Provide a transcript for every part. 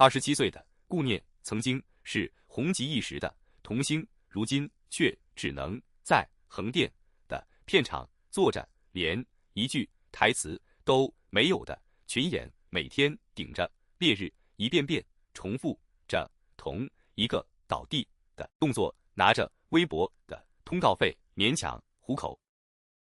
27岁的顾念曾经是红极一时的童星，如今却只能在横店的片场做着连一句台词都没有的群演，每天顶着烈日一遍遍重复着同一个倒地的动作，拿着微薄的通告费勉强糊口，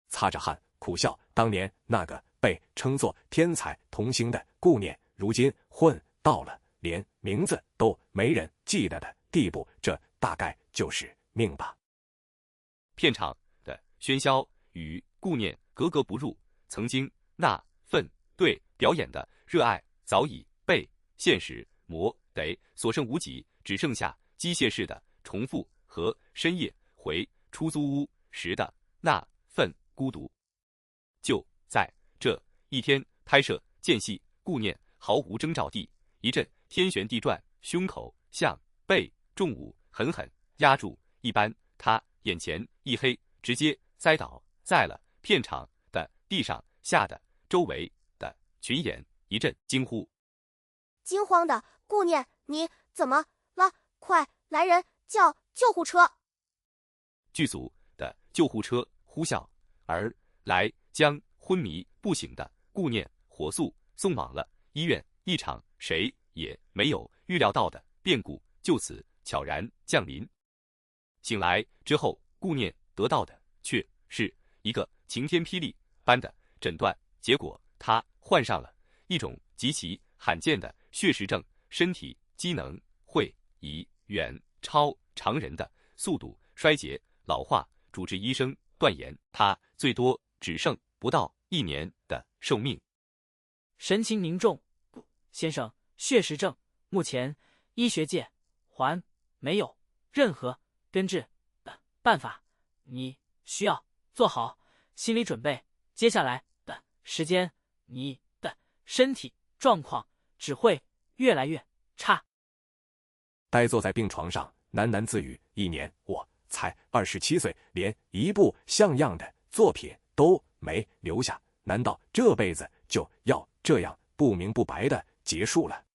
擦着汗苦笑当年那个被称作天才童星的顾念，如今混到了连名字都没人记得的地步，这大概就是命吧。片场的喧嚣与顾念格格不入，曾经那份对表演的热爱早已被现实磨得所剩无几，只剩下机械式的重复和深夜回出租屋时的那份孤独。就在这一天拍摄间隙，顾念毫无征兆地一阵天旋地转，胸口像被重物狠狠压住一般，他眼前一黑，直接栽倒在了片场的地上，吓得周围的群演一阵惊呼。惊慌的顾念，你怎么了？快来人，叫救护车！剧组的救护车呼啸而来，将昏迷不醒的顾念火速送往了医院。一场谁也没有预料到的变故就此悄然降临。醒来之后，顾念得到的却是一个晴天霹雳般的诊断结果，他患上了一种极其罕见的血石症，身体机能会以远超常人的速度衰竭老化，主治医生断言他最多只剩不到1年的寿命。神情凝重，先生，血石症目前医学界还没有任何根治的办法，你需要做好心理准备，接下来的时间你的身体状况只会越来越差。呆坐在病床上喃喃自语，1年，我才27岁，连一部像样的作品都没留下，难道这辈子就要这样不明不白的结束了？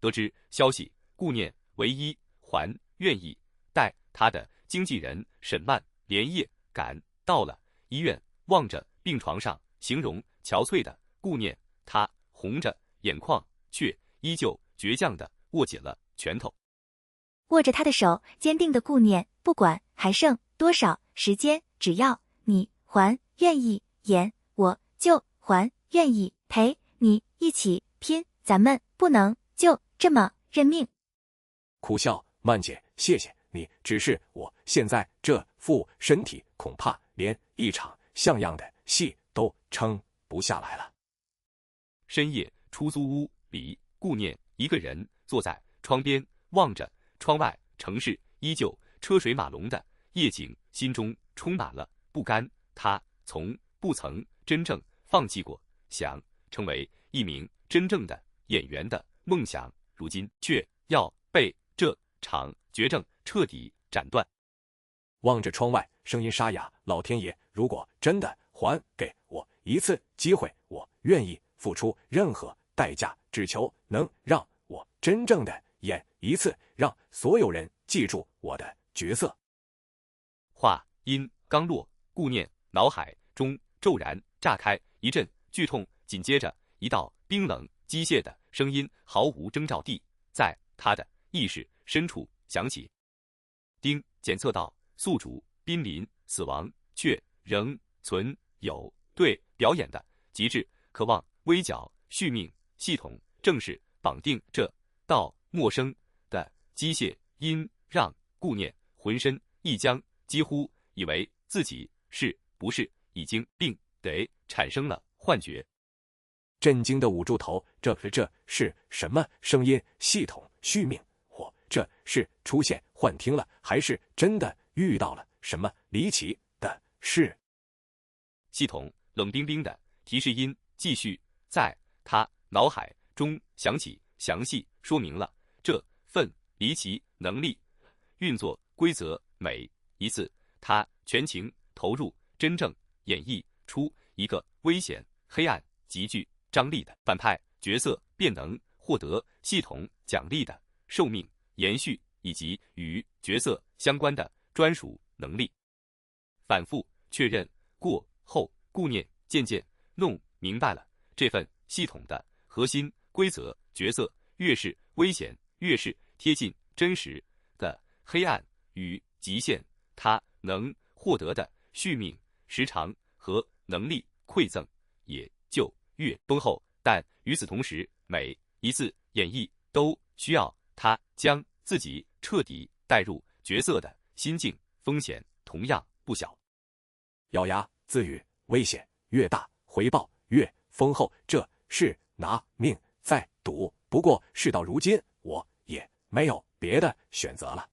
得知消息，顾念唯一还愿意带他的经纪人沈曼连夜赶到了医院，望着病床上形容憔悴的顾念，他红着眼眶，却依旧倔强地握紧了拳头。握着他的手，坚定的顾念，不管还剩多少时间，只要你还愿意演，我就还愿意陪你一起拼，咱们不能就这么认命。苦笑，曼姐，谢谢你，只是我现在这副身体，恐怕连一场像样的戏都撑不下来了。深夜出租屋里，顾念一个人坐在窗边，望着窗外城市依旧车水马龙的夜景，心中充满了不甘。他从不曾真正放弃过想成为一名真正的演员的梦想，如今却要被这场绝症彻底斩断。望着窗外，声音沙哑，老天爷，如果真的还给我一次机会，我愿意付出任何代价，只求能让我真正的演一次，让所有人记住我的角色。话音刚落，顾念脑海中骤然炸开一阵剧痛，紧接着一道冰冷机械的声音毫无征兆地在他的意识深处响起。丁检测到宿主濒临死亡，却仍存有对表演的极致渴望，微脚续命系统正式绑定这道陌生的机械音，让顾念浑身一僵，几乎以为自己是不是已经病得产生了幻觉。震惊的捂住头，这是什么声音？系统续命？我这是出现幻听了，还是真的遇到了什么离奇的事？系统冷冰冰的提示音继续在他脑海中响起，详细说明了这份离奇能力运作规则，每一次他全情投入，真正演绎出一个危险、黑暗、极具张力的反派角色，便能获得系统奖励的寿命延续以及与角色相关的专属能力。反复确认过后，顾念渐渐弄明白了这份系统的核心规则，角色越是危险，越是贴近真实的黑暗与极限，他能获得的续命时长和能力馈赠也就越丰厚。但与此同时，每一次演绎都需要他将自己彻底带入角色的心境，风险同样不小。咬牙自语：危险越大，回报越丰厚，这是拿命在赌。不过事到如今，我也没有别的选择了。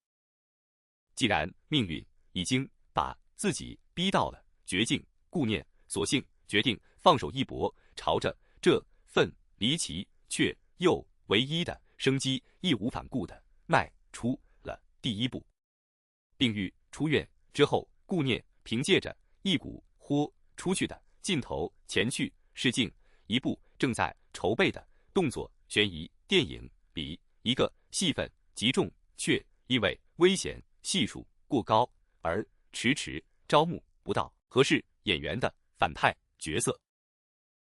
既然命运已经把自己逼到了绝境，顾念索性决定放手一搏，朝着这份离奇却又唯一的生机义无反顾地迈出了第一步。病愈出院之后，顾念凭借着一股豁出去的劲头前去试镜一部正在筹备的动作悬疑电影里一个戏份极重却因为危险系数过高而迟迟招募不到合适演员的反派角色。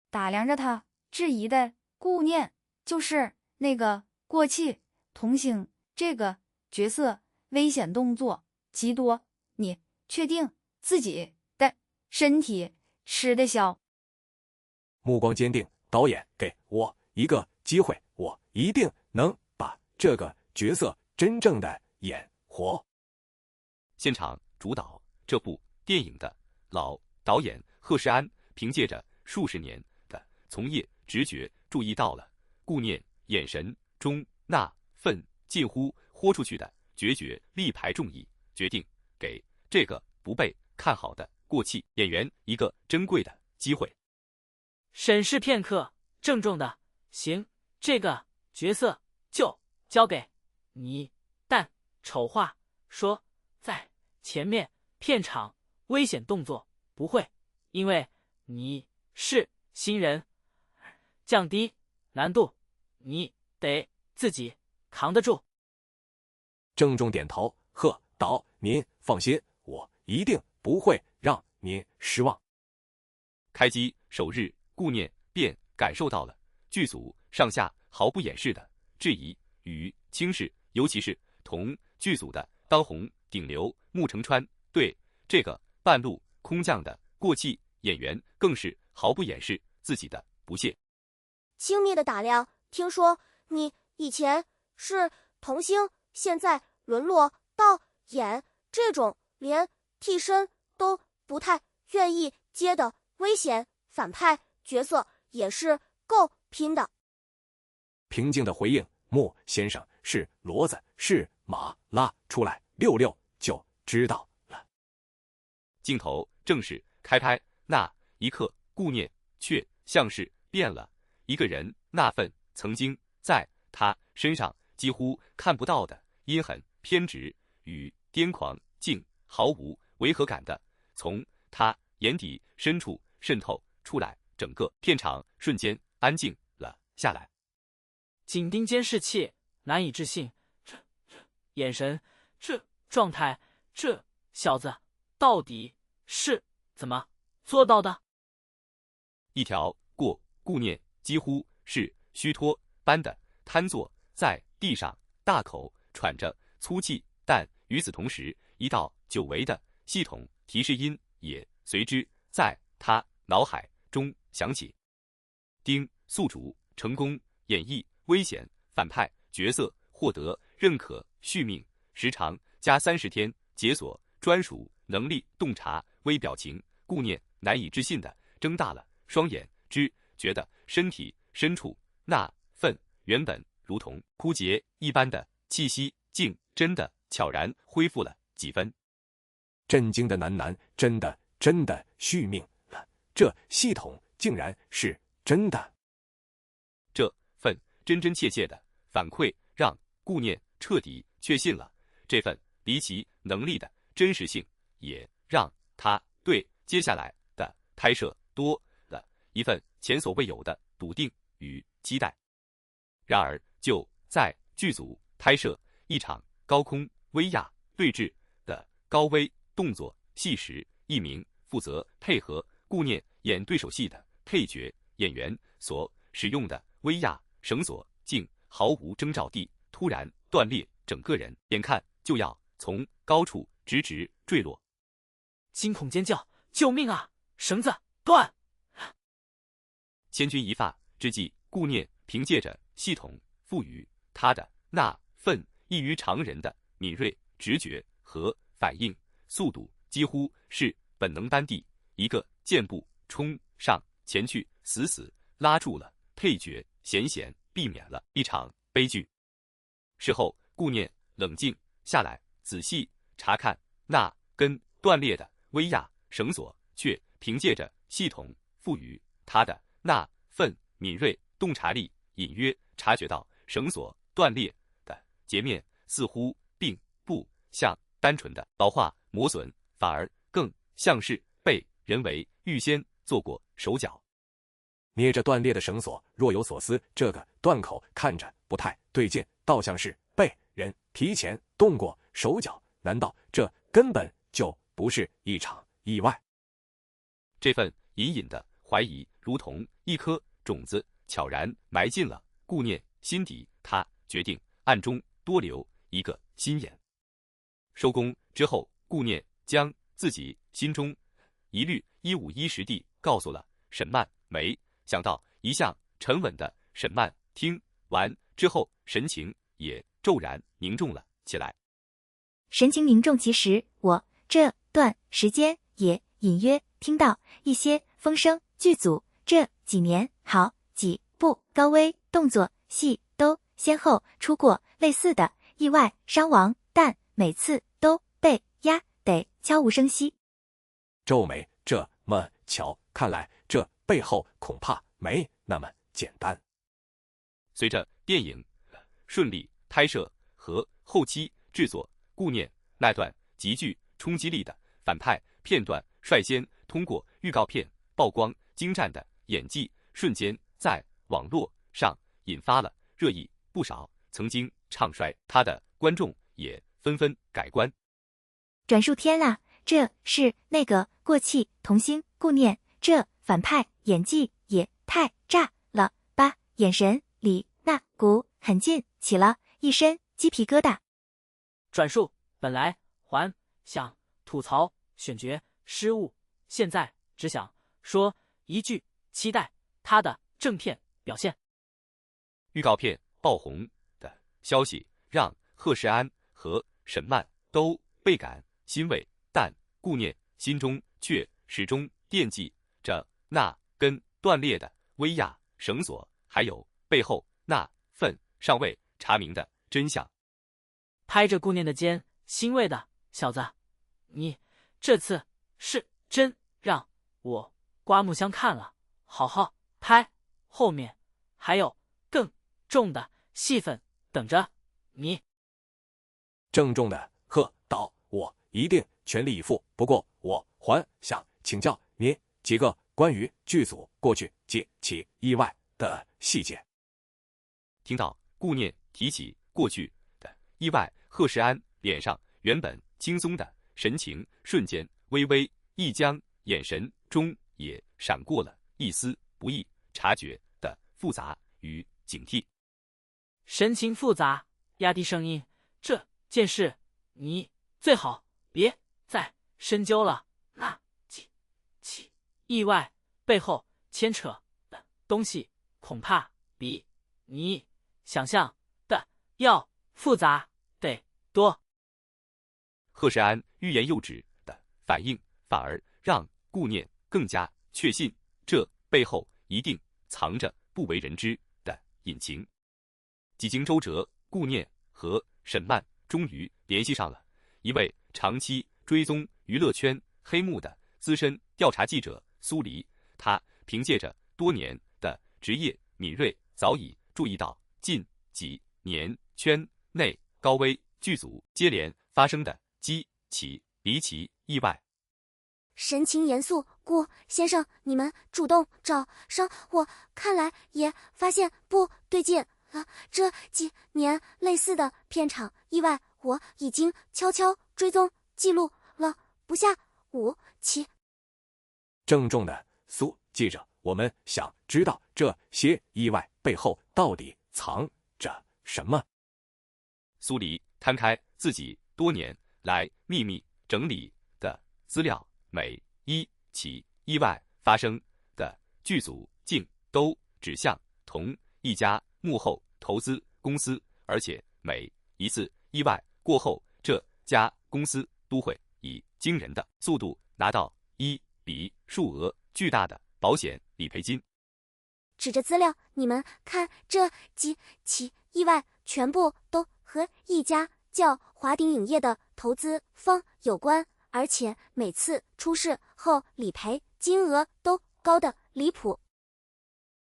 打量着他质疑的顾念，就是那个过气童星这个角色，危险动作极多，你确定自己的身体吃得消？目光坚定，导演给我一个机会，我一定能把这个角色真正的演活。现场主导这部电影的老导演贺世安，凭借着数十年的从业直觉，注意到了顾念眼神中那份近乎豁出去的决绝力排众议，决定给这个不被看好的过气演员一个珍贵的机会。审视片刻，郑重的：行，这个角色就交给你，但丑话说在前面，片场危险动作不会，因为你是新人，降低难度，你得自己扛得住。郑重点头，贺导您放心，我一定不会让您失望。开机首日，顾念便感受到了剧组上下毫不掩饰的质疑与轻视，尤其是同剧组的当红顶流穆成川对这个半路空降的过气演员更是毫不掩饰自己的不屑。轻蔑的打量，听说你以前是童星，现在沦落到演这种连替身都不太愿意接的危险反派角色，也是够拼的。平静的回应：穆先生是骡子是马，拉出来溜溜就知道了。镜头正式开拍那一刻，顾念却像是变了一个人，那份曾经在他身上几乎看不到的阴狠偏执与癫狂，竟毫无违和感的从他眼底深处渗透出来，整个片场瞬间安静了下来。紧盯监视器，难以置信，这眼神，这状态，这小子到底是怎么做到的？一条过顾念几乎是虚脱般的瘫坐在地上，大口喘着粗气，但与此同时，一道久违的系统提示音也随之在他脑海中响起。丁宿主成功演绎危险反派角色，获得认可续命时长加30天，解锁专属能力洞察微表情。顾念难以置信地睁大了双眼，只觉得身体深处那份原本如同枯竭一般的气息，竟真的悄然恢复了几分。震惊的喃喃：真的续命了，这系统竟然是真的。这份真真切切的反馈让顾念彻底确信了这份离奇能力的真实性，也让他对接下来的拍摄多了一份前所未有的笃定与期待。然而就在剧组拍摄一场高空威亚对峙的高危动作戏时，一名负责配合顾念演对手戏的配角演员所使用的威亚绳索竟毫无征兆地突然断裂，整个人眼看就要从高处直坠落。惊恐尖叫：“救命啊！绳子断！”千钧一发之际，顾念凭借着系统赋予他的那份异于常人的敏锐直觉和反应速度，几乎是本能般地一个箭步冲上前去，死死拉住了配角，险避免了一场悲剧。事后，顾念冷静下来，仔细查看那根断裂的威亚绳索，却凭借着系统赋予他的那份敏锐洞察力，隐约察觉到绳索断裂的截面似乎并不像单纯的老化磨损，反而更像是被人为预先做过手脚。捏着断裂的绳索，若有所思，这个断口看着不太对劲，倒像是被人提前动过手脚，难道这根本就不是一场意外？这份隐隐的怀疑如同一颗种子，悄然埋进了顾念心底。他决定暗中多留一个心眼。收工之后，顾念将自己心中疑虑一五一十地告诉了沈曼。没想到一向沉稳的沈曼听完之后，神情也骤然凝重了起来。神情凝重，其实我这段时间也隐约听到一些风声，剧组这几年好几部高危动作戏都先后出过类似的意外伤亡，但每次都被压得悄无声息。皱眉，这么巧，看来这背后恐怕没那么简单。随着电影顺利拍摄和后期制作，顾念那段极具冲击力的反派片段率先通过预告片曝光，精湛的演技瞬间在网络上引发了热议，不少曾经唱衰他的观众也纷纷改观。转述天啦，这是那个过气童星顾念，这反派演技也太炸了吧，眼神里那股狠劲起了一身鸡皮疙瘩。转述本来还想吐槽选角失误，现在只想说一句，期待他的正片表现。预告片爆红的消息让贺世安和沈曼都倍感欣慰，但顾念心中却始终惦记着那根断裂的威亚绳索，还有背后那份尚未查明的真相。拍着顾念的肩，欣慰的：“小子，你这次是真让我刮目相看了，好好拍，后面还有更重的戏份等着你。”郑重的贺道：“我一定全力以赴，不过我还想请教您几个关于剧组过去几起意外的细节。”听到顾念提起过去的意外，贺世安脸上原本轻松的神情瞬间微微一僵，眼神中也闪过了一丝不易察觉的复杂与警惕。神情复杂，压低声音：“这件事你最好别再深究了，那几起意外背后牵扯的东西恐怕比你想象的要复杂得多。”贺世安欲言又止的反应，反而让顾念更加确信，这背后一定藏着不为人知的隐情。几经周折，顾念和沈曼终于联系上了一位长期追踪娱乐圈黑幕的资深调查记者苏黎。他凭借着多年的职业敏锐，早已注意到近几年圈内高危剧组接连发生的几起离奇意外。神情严肃：“顾先生，你们主动找上我，看来也发现不对劲。这几年类似的片场意外，我已经悄悄追踪记录了不下5起。郑重的苏记者，我们想知道这些意外背后到底藏着什么？苏黎摊开自己多年来秘密整理的资料，每一起意外发生的剧组竟都指向同一家幕后投资公司，而且每一次意外过后，这家公司都会以惊人的速度拿到一笔数额巨大的保险理赔金。指着资料，你们看，这几起意外全部都和一家叫华鼎影业的投资方有关，而且每次出事后理赔金额都高的离谱。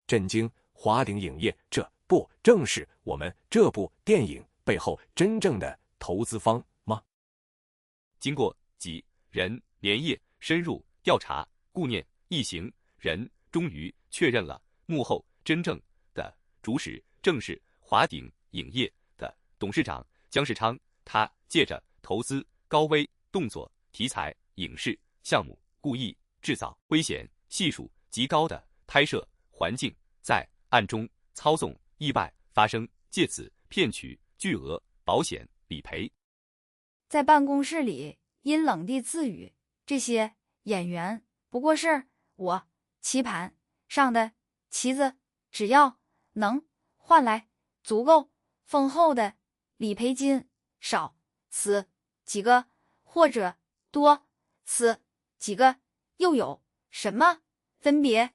震惊！华鼎影业，这不正是我们这部电影背后真正的投资方吗？经过几人连夜深入调查，顾念一行人终于确认了幕后真正的主使正是华鼎影业的董事长姜世昌。他借着投资高危动作题材影视项目，故意制造危险系数极高的拍摄环境，在暗中操纵意外发生，借此骗取巨额保险理赔。在办公室里阴冷地自语，这些演员不过是我棋盘上的棋子，只要能换来足够丰厚的理赔金，少死几个或者多死几个又有什么分别？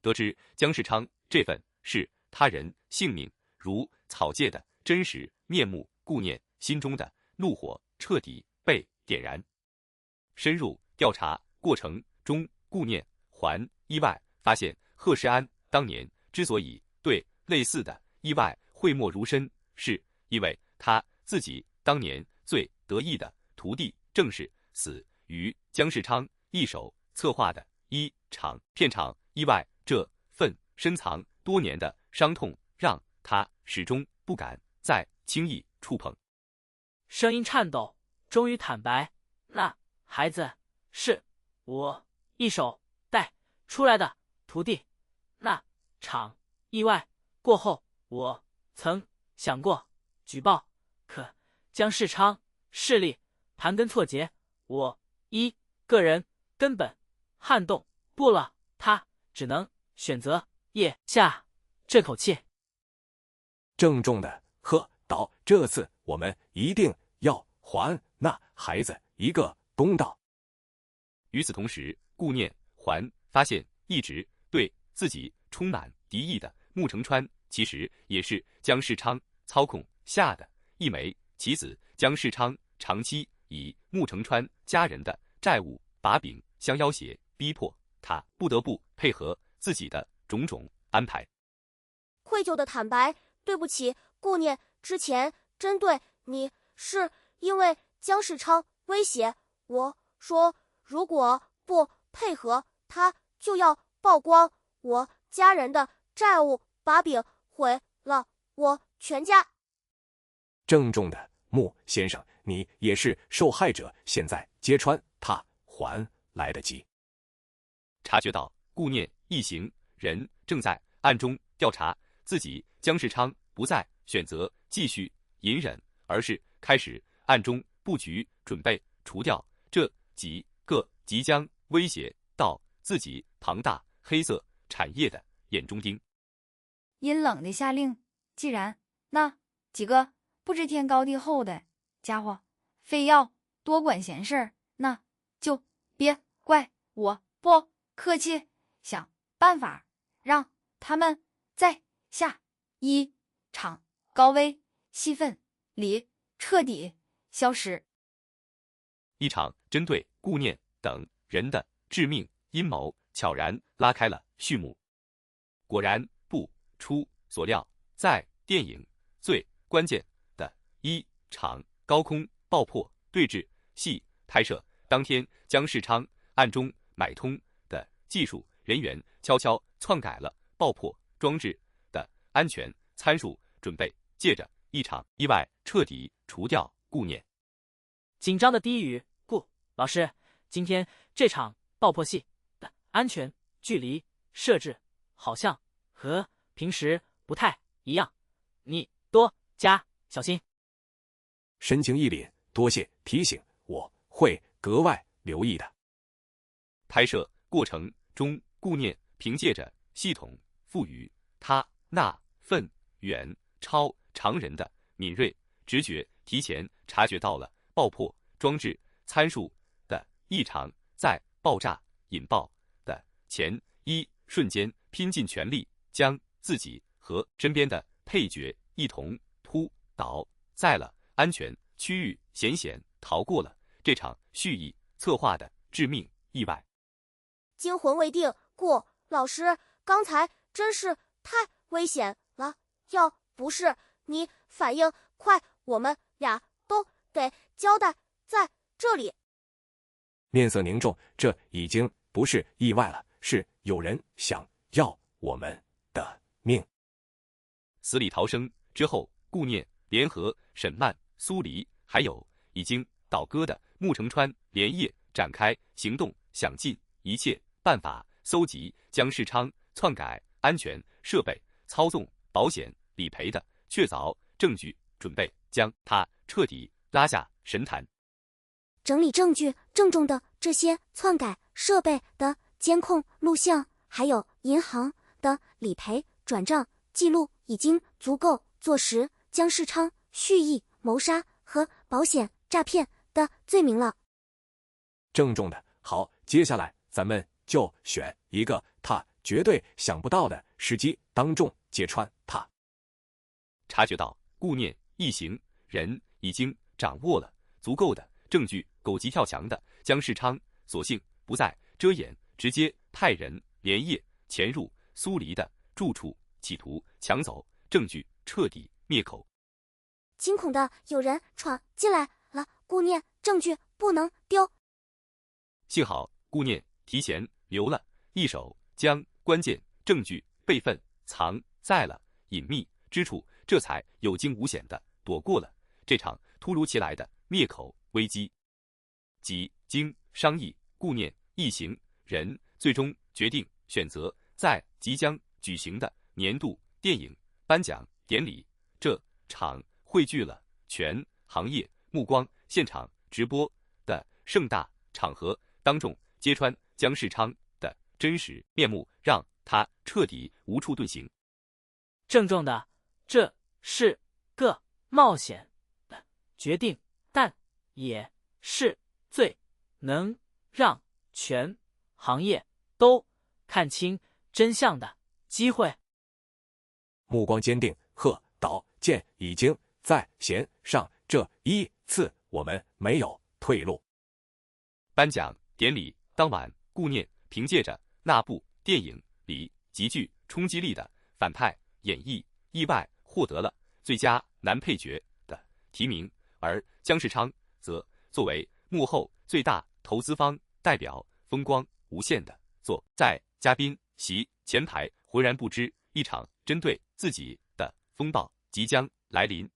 得知姜世昌这份视他人性命如草芥的真实面目，顾念心中的怒火彻底被点燃。深入调查过程中，顾念还意外发现，贺世安当年之所以对类似的意外讳莫如深，是因为他自己当年最得意的徒弟正是死于姜世昌一手策划的一场片场意外。这份深藏多年的伤痛让他始终不敢再轻易触碰。声音颤抖，终于坦白：那孩子是我一手带出来的徒弟。那场意外过后，我曾想过举报，可姜世昌势力盘根错节，我一个人根本撼动不了他，只能选择咽下这口气。郑重的喝道：这次我们一定要还那孩子一个公道。与此同时，顾念还发现一直对自己充满敌意的穆承川，其实也是姜世昌操控下的一枚棋子。姜世昌长期以穆承川家人的债务把柄相要挟，逼迫他不得不配合自己的种种安排。愧疚的坦白：对不起，顾念，之前针对你是因为姜世昌威胁我说，如果不配合他就要曝光我家人的债务把柄，毁了我全家。郑重的穆先生，你也是受害者，现在揭穿他还来得及。察觉到顾念一行人正在暗中调查自己，姜世昌不再选择继续隐忍，而是开始暗中布局，准备除掉这几个即将威胁到自己庞大黑色产业的眼中钉。阴冷地下令，既然那几个不知天高地厚的家伙非要多管闲事，那就别怪我不客气，想办法让他们在下一场高危戏份里彻底消失。一场针对顾念等人的致命阴谋悄然拉开了序幕。果然不出所料，在电影最关键的一场高空爆破对峙戏拍摄当天，姜世昌暗中买通的技术人员悄悄篡改了爆破装置的安全参数准备，借着一场意外彻底除掉顾念。紧张的低语，顾老师，今天这场爆破戏的安全距离设置好像和平时不太一样，你多加小心。神情一凛，多谢提醒，我会格外留意的。拍摄过程中，顾念凭借着系统赋予他那份远超常人的敏锐直觉，提前察觉到了爆破装置参数的异常，在爆炸引爆的前一瞬间，拼尽全力将自己和身边的配角一同扑倒在了安全区域，险险逃过了这场蓄意策划的致命意外。惊魂未定，顾老师，刚才真是太危险了，要不是你反应快，我们俩都得交代在这里。面色凝重，这已经不是意外了，是有人想要我们的命。死里逃生之后，顾念联合沈曼、苏黎，还有已经倒戈的穆成川，连夜展开行动，想尽一切办法搜集姜世昌篡改安全设备、操纵保险理赔的确凿证据，准备将他彻底拉下神坛。整理证据，郑重的这些篡改设备的监控录像，还有银行的理赔转账记录，已经足够坐实姜世昌蓄意谋杀和保险诈骗的罪名了。郑重的，好，接下来咱们就选一个他绝对想不到的时机，当众揭穿他。察觉到顾念一行人已经掌握了足够的证据，狗急跳墙的姜世昌索性不再遮掩，直接派人连夜潜入苏黎的住处，企图抢走证据，彻底灭口。惊恐的有人闯进来了，顾念，证据不能丢。幸好顾念提前留了一手，将关键证据备份藏在了隐秘之处，这才有惊无险的躲过了这场突如其来的灭口危机。几经商议，顾念一行人最终决定选择在即将举行的年度电影颁奖典礼这场汇聚了全行业目光、现场直播的盛大场合，当众揭穿姜世昌的真实面目，让他彻底无处遁形。郑重的，这是个冒险的决定，但也是最能让全行业都看清真相的机会。目光坚定，贺导剑已经在弦上，这一次我们没有退路。颁奖典礼当晚，顾念凭借着那部电影里极具冲击力的反派演绎，意外获得了最佳男配角的提名，而姜世昌则作为幕后最大投资方代表，风光无限的坐在嘉宾席前排，浑然不知一场针对自己的风暴即将来临。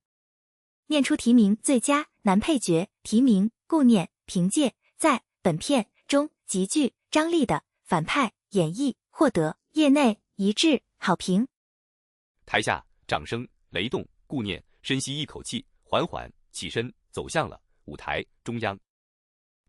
念出提名最佳男配角提名，顾念凭借在本片中极具张力的反派演绎，获得业内一致好评。台下掌声雷动，顾念深吸一口气，缓缓起身走向了舞台中央。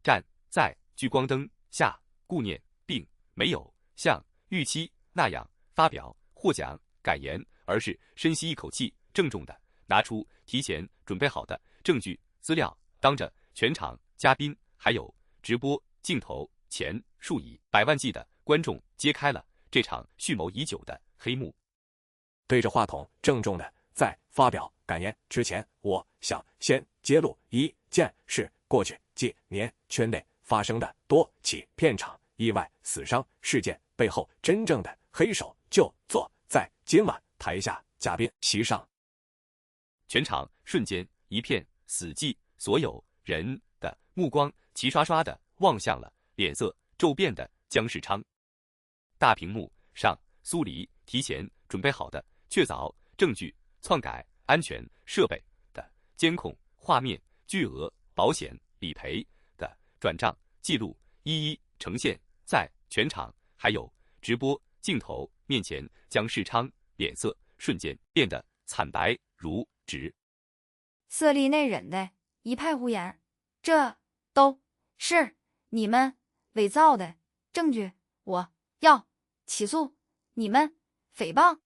站在聚光灯下，顾念并没有像预期那样发表获奖感言，而是深吸一口气，郑重地拿出提前准备好的证据资料，当着全场嘉宾还有直播镜头前数以百万计的观众，揭开了这场蓄谋已久的黑幕。对着话筒郑重的，在发表感言之前，我想先揭露一件事：过去几年圈内发生的多起片场意外死伤事件背后，真正的黑手就坐在今晚台下嘉宾席上。全场瞬间一片死寂，所有人的目光齐刷刷地望向了脸色骤变的姜世昌。大屏幕上，苏黎提前准备好的确凿证据篡改、安全设备的监控、画面、巨额保险理赔的转账记录一一呈现在全场，还有直播镜头面前，姜世昌脸色瞬间变得惨白如纸。色厉内荏的一派胡言，这都是你们伪造的证据，我要起诉你们诽谤。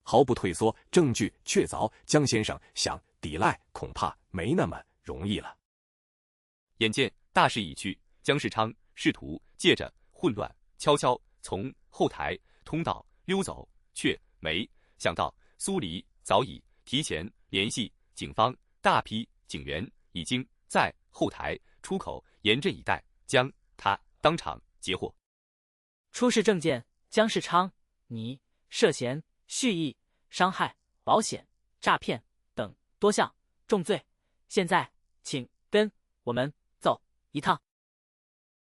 毫不退缩，证据确凿，姜先生想抵赖恐怕没那么容易了。眼见大势已去，姜世昌试图借着混乱悄悄从后台通道溜走，却没想到苏黎早已提前联系警方，大批警员已经在后台出口严阵以待，将他当场截获。出示证件，姜世昌，你涉嫌蓄意伤害、保险、诈骗等多项重罪，现在请跟我们走一趟。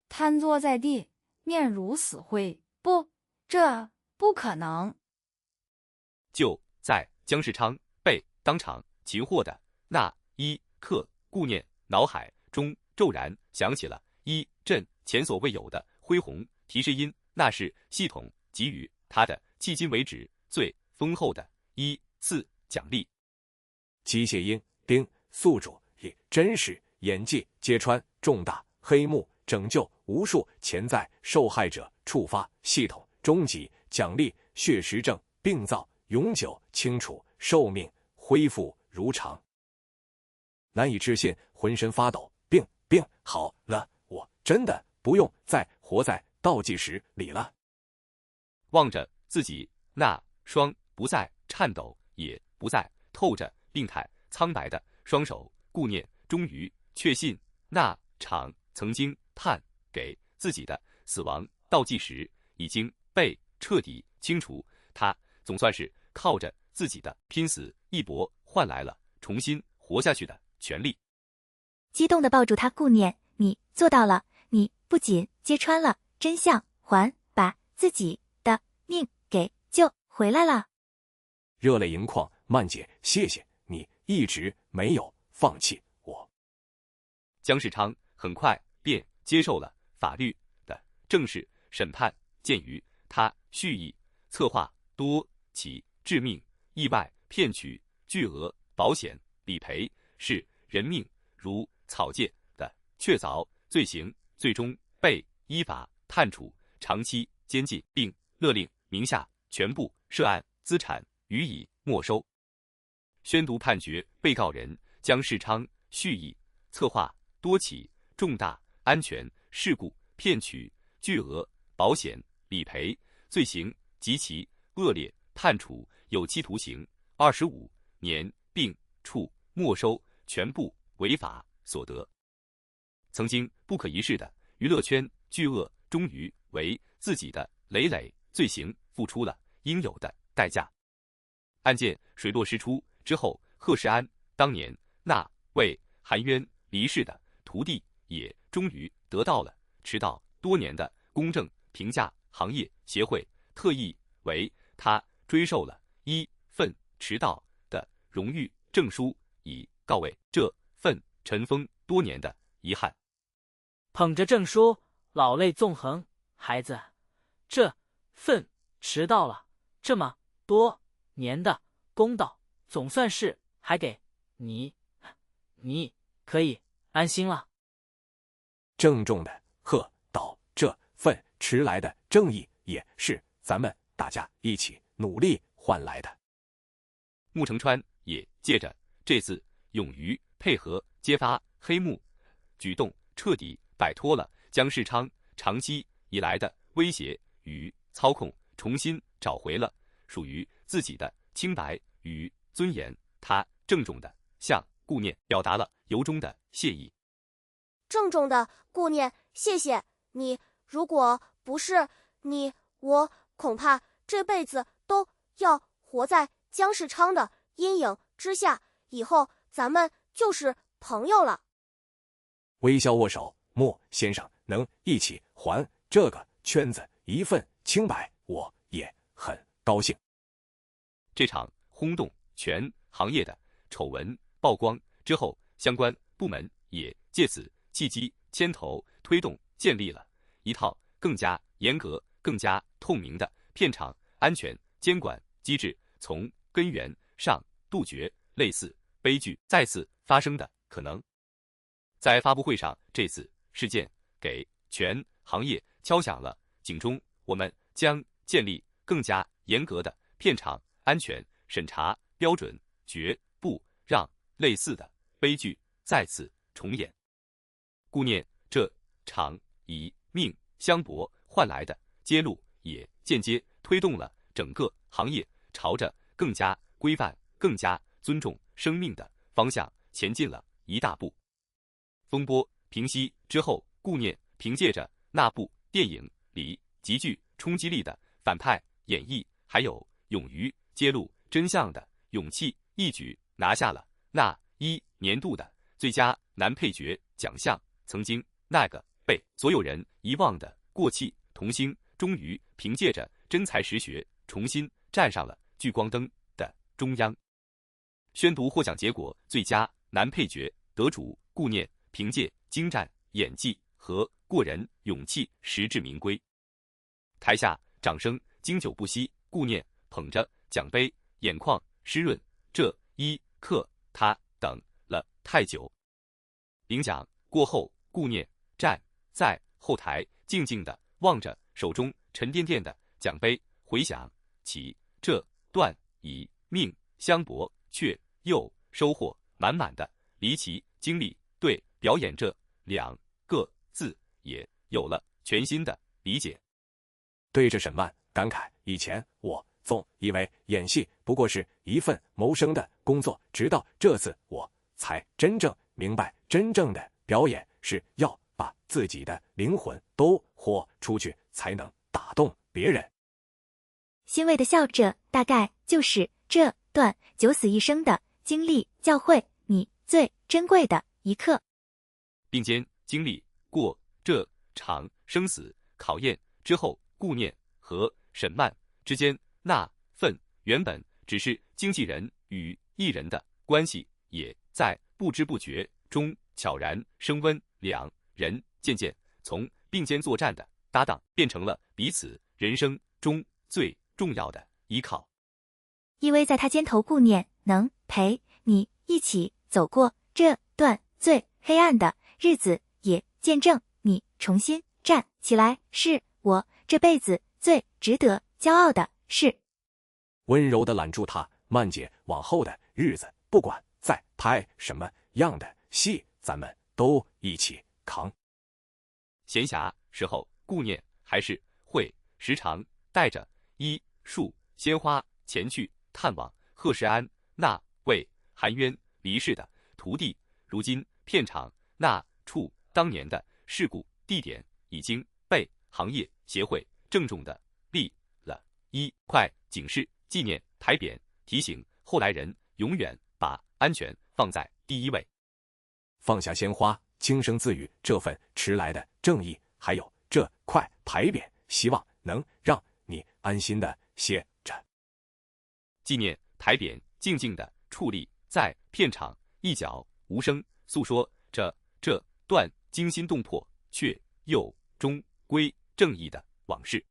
瘫坐在地，面如死灰。不，这不可能。就在姜世昌被当场擒获的那一刻，顾念脑海中骤然响起了一阵前所未有的恢宏提示音，那是系统给予他的迄今为止最丰厚的一次奖励。机械音丁宿主也真是眼界揭穿重大黑幕，拯救无数潜在受害者，触发系统终极奖励，血实证病灶永久清除，寿命恢复如常。难以置信，浑身发抖。病好了，我真的不用再活在倒计时里了。望着自己那双不再颤抖也不再透着病态苍白的双手，顾念终于确信那场曾经判给自己的死亡倒计时已经被彻底清除，他总算是靠着自己的拼死一搏换来了重新活下去的权利。激动地抱住他，顾念，你做到了，你不仅揭穿了真相，还把自己的命给救回来了。热泪盈眶，曼姐，谢谢你一直没有放弃我。姜世昌很快便接受了法律的正式审判，鉴于他蓄意策划多起致命意外骗取巨额保险理赔，视人命如草芥的确凿罪行，最终被依法判处长期监禁，并勒令名下全部涉案资产予以没收。宣读判决，被告人姜世昌蓄意策划多起重大安全事故骗取巨额保险理赔罪行极其恶劣，判处有期徒刑25年，并处没收全部违法所得。曾经不可一世的娱乐圈巨鳄，终于为自己的累累罪行付出了应有的代价。案件水落石出之后，贺世安当年那位含冤离世的徒弟也终于得到了迟到多年的公正评价，行业协会特意为他追授了一份迟到的荣誉证书，以告慰这份尘封多年的遗憾。捧着证书，老泪纵横，孩子，这份迟到了这么多年的公道，总算是还给你，你可以安心了。郑重的贺道，这份迟来的正义也是咱们大家一起努力换来的。穆成川也借着这次勇于配合揭发黑幕举动，彻底摆脱了姜世昌长期以来的威胁与操控，重新找回了属于自己的清白与尊严。他郑重地向顾念表达了由衷的谢意。郑重的顾念，谢谢你，如果不是你，我恐怕这辈子都要活在姜世昌的阴影之下，以后咱们就是朋友了。微笑握手，莫先生能一起还这个圈子一份清白，我也很高兴。这场轰动全行业的丑闻曝光之后，相关部门也借此契机牵头推动建立了一套更加严格、更加透明的片场安全监管机制，从根源上杜绝类似悲剧再次发生的可能。在发布会上，这次事件给全行业敲响了警钟，我们将建立更加严格的片场安全审查标准，绝不让类似的悲剧再次重演。顾念这场以命相搏换来的揭露，也间接推动了整个行业朝着更加规范、更加尊重生命的方向前进了一大步。风波平息之后，顾念凭借着那部电影里极具冲击力的反派演绎，还有勇于揭露真相的勇气，一举拿下了那一年度的最佳男配角奖项。曾经那个被所有人遗忘的过气童星，终于凭借着真才实学重新站上了聚光灯的中央。宣读获奖结果，最佳男配角得主顾念凭借精湛演技和过人勇气实至名归。台下掌声经久不息，顾念捧着奖杯，眼眶湿润。这一刻他等了太久。领奖过后，顾念站在后台，静静地望着手中沉甸甸的奖杯，回想起这段以命相搏却又收获满满的离奇经历，对表演这2个字也有了全新的理解。对着沈万感慨，以前我总以为演戏不过是一份谋生的工作，直到这次我才真正明白，真正的表演是要把自己的灵魂都豁出去，才能打动别人。欣慰的笑着，大概就是这段九死一生的经历教会你最珍贵的一刻，并肩经历过这场生死考验之后，顾念和沈曼之间那份原本只是经纪人与艺人的关系，也在不知不觉中悄然升温，两人渐渐从并肩作战的搭档，变成了彼此人生中最重要的依靠。依偎在他肩头，顾念能陪你一起走过这段最黑暗的日子，也见证你重新站起来，是我这辈子最值得骄傲的事。温柔地揽住他，曼姐，往后的日子，不管再拍什么样的戏，咱们都一起扛。闲暇时候，顾念还是会时常带着一束鲜花前去探望贺世安那位含冤离世的徒弟。如今片场那处当年的事故地点已经被行业协会郑重地立了一块警示纪念牌匾，提醒后来人永远把安全放在第一位。放下鲜花，轻声自语，这份迟来的正义，还有这块牌匾，希望能让你安心的歇着。纪念牌匾静静地矗立在片场一角，无声诉说着这段惊心动魄却又终归正义的往事。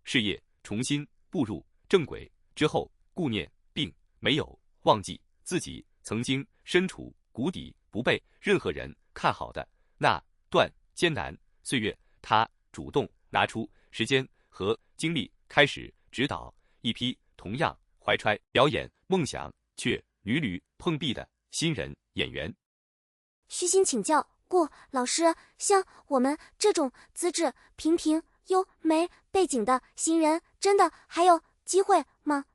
事业重新步入正轨之后，顾念并没有忘记自己曾经身处谷底，不被任何人看好的那段艰难岁月，他主动拿出时间和精力，开始指导一批同样怀揣表演梦想却屡屡碰壁的新人演员。虚心请教，顾老师，像我们这种资质平平又没背景的新人，真的还有机会吗？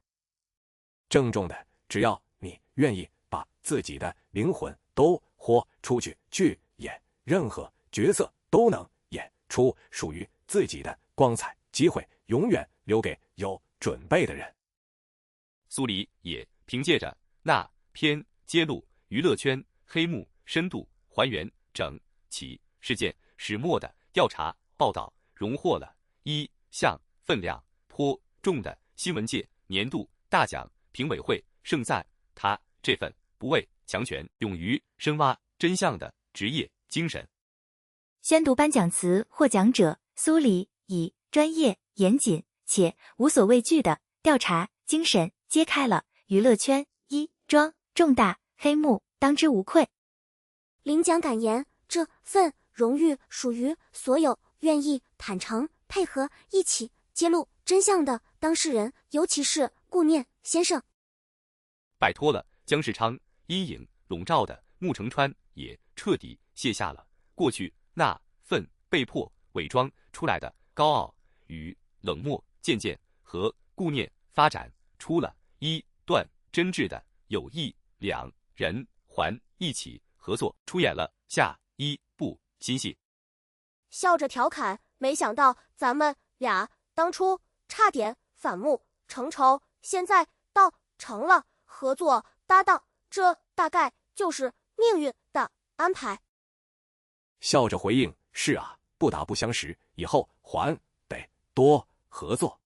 郑重的，只要你愿意把自己的灵魂都豁出去，去演任何角色，都能演出属于自己的光彩。机会永远留给有准备的人。苏黎也凭借着那篇揭露娱乐圈黑幕深度还原整起事件始末的调查报道，荣获了一项分量颇重的新闻界年度大奖评委会盛赞他这份不畏强权、勇于深挖真相的职业精神。宣读颁奖词获奖者苏黎以专业、严谨且无所畏惧的调查精神揭开了娱乐圈桩重大黑幕，当之无愧。领奖感言：这份荣誉属于所有愿意坦诚配合一起揭露真相的当事人，尤其是顾念先生。摆脱了姜世昌阴影笼罩的穆成川也彻底卸下了过去那份被迫伪装出来的高傲与冷漠，渐渐和顾念发展出了一段真挚的友谊，两人还一起合作出演了下一部新戏。笑着调侃，没想到咱们俩当初差点反目成仇，现在倒成了合作搭档，这大概就是命运的安排。笑着回应：是啊，不打不相识，以后还得多合作。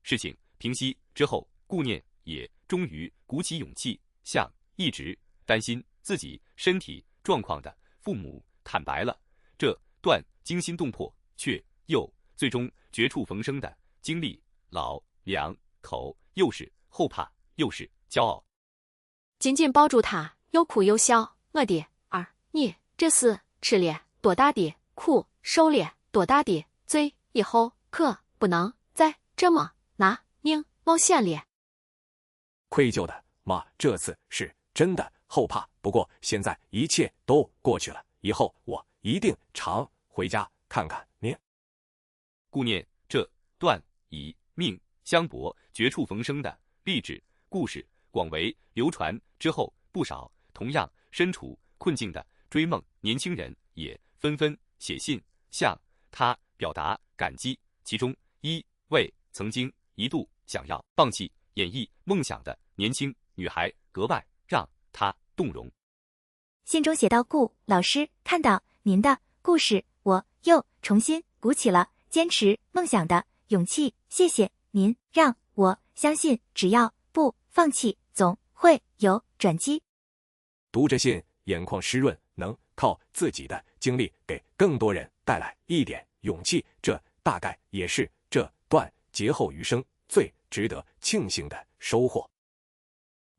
事情平息之后，顾念也终于鼓起勇气，向一直担心自己身体状况的父母坦白了这段惊心动魄却又最终绝处逢生的经历。老两口又是后怕又是骄傲，紧紧抱住他，又哭又笑。我的儿，你这是吃了多大的苦，受了多大的罪，以后可不能再这么拿命冒险了。愧疚的妈，这次是真的后怕，不过现在一切都过去了，以后我一定常回家看看您。顾念这段以命相搏、绝处逢生的励志故事广为流传之后，不少同样身处困境的追梦年轻人也纷纷写信向他表达感激。其中一位曾经一度想要放弃演艺梦想的年轻女孩格外让他动容。信中写道：顾老师，看到您的故事，我又重新鼓起了坚持梦想的勇气，谢谢您，让我相信只要不放弃，总会有转机。读着信，眼眶湿润，能靠自己的经历给更多人带来一点勇气，这大概也是这段劫后余生最值得庆幸的收获。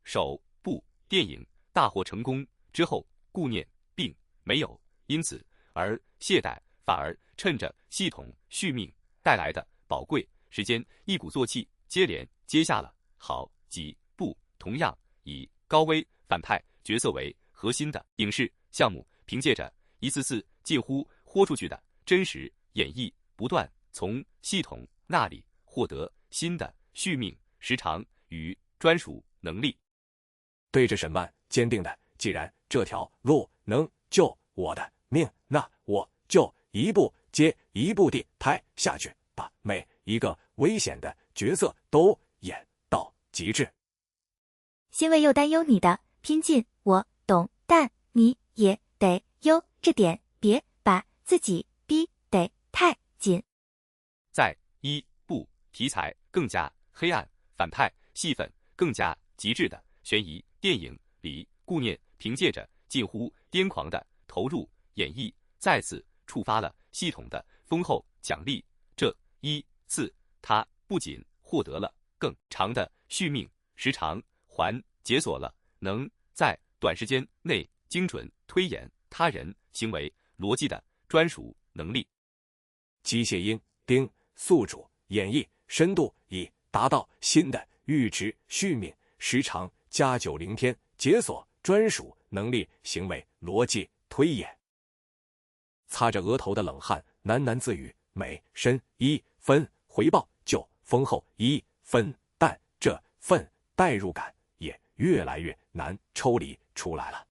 首部电影大获成功之后，顾念并没有因此而懈怠，反而趁着系统续命带来的宝贵时间，一鼓作气接连接下了好几部同样以高危反派角色为核心的影视项目，凭借着一次次近乎豁出去的真实演绎，不断从系统那里获得新的续命时长与专属能力。对着沈曼坚定的，既然这条路能救我的命，那我就一步接一步地拍下去，把每一个危险的角色都演到极致。欣慰又担忧你的拼劲，我懂，但你也得悠着点，别把自己逼得太紧。在一部题材更加黑暗、反派戏份更加极致的悬疑电影里，顾念凭借着近乎癫狂的投入演绎，再次触发了系统的丰厚奖励。这一次，他不仅获得了更长的续命时长，还解锁了能在短时间内精准推演他人行为逻辑的专属能力。机械鹰丁宿主演绎深度已达到新的阈值，续命时长加90天，解锁专属能力行为逻辑推演。擦着额头的冷汗，喃喃自语，每深1分回报就丰厚1分，但这份代入感也越来越难抽离出来了。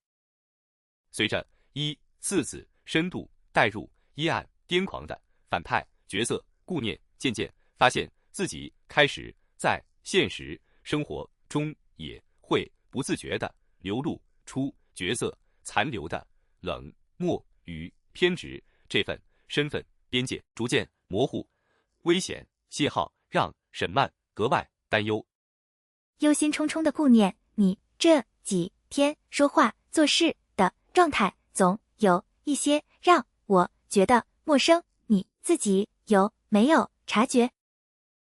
随着一次次深度带入阴暗癫狂的反派角色，顾念渐渐发现自己开始在现实生活中也会不自觉地流露出角色残留的冷漠与偏执，这份身份边界逐渐模糊，危险信号让沈曼格外担忧。忧心忡忡的顾念你这几天说话做事的状态，总有一些让我觉得陌生，你自己有没有察觉？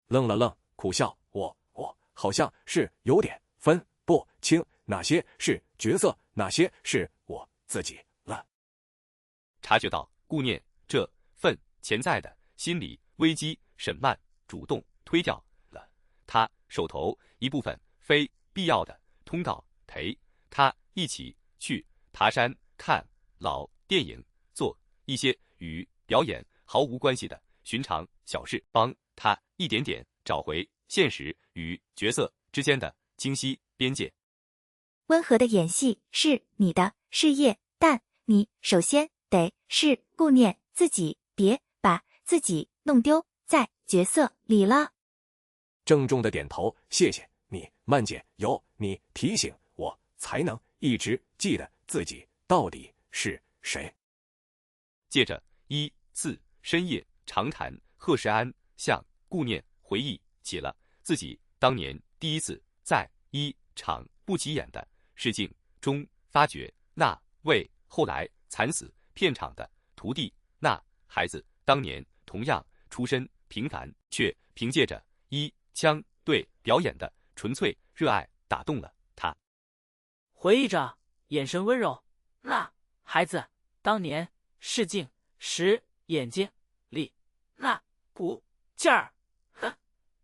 愣了愣，苦笑，我好像是有点分不清哪些是角色，哪些是我自己了。察觉到顾念这份潜在的心理危机，沈曼主动推掉了他手头一部分非必要的通告，陪他一起去爬山、看老电影，做一些与表演毫无关系的寻常小事，帮他一点点找回现实与角色之间的清晰边界。温和的演戏是你的事业，但你首先得是顾念自己，别把自己弄丢在角色里了。郑重的点头，谢谢你，曼姐，有你提醒我，才能一直记得自己到底是谁。接着一次深夜长谈，贺世安向顾念回忆起了自己当年第一次在一场不起眼的试镜中发觉那位后来惨死片场的徒弟，那孩子当年同样出身平凡，却凭借着一腔对表演的纯粹热爱打动了他。回忆着，眼神温柔，那孩子当年试镜时眼睛里那股劲儿，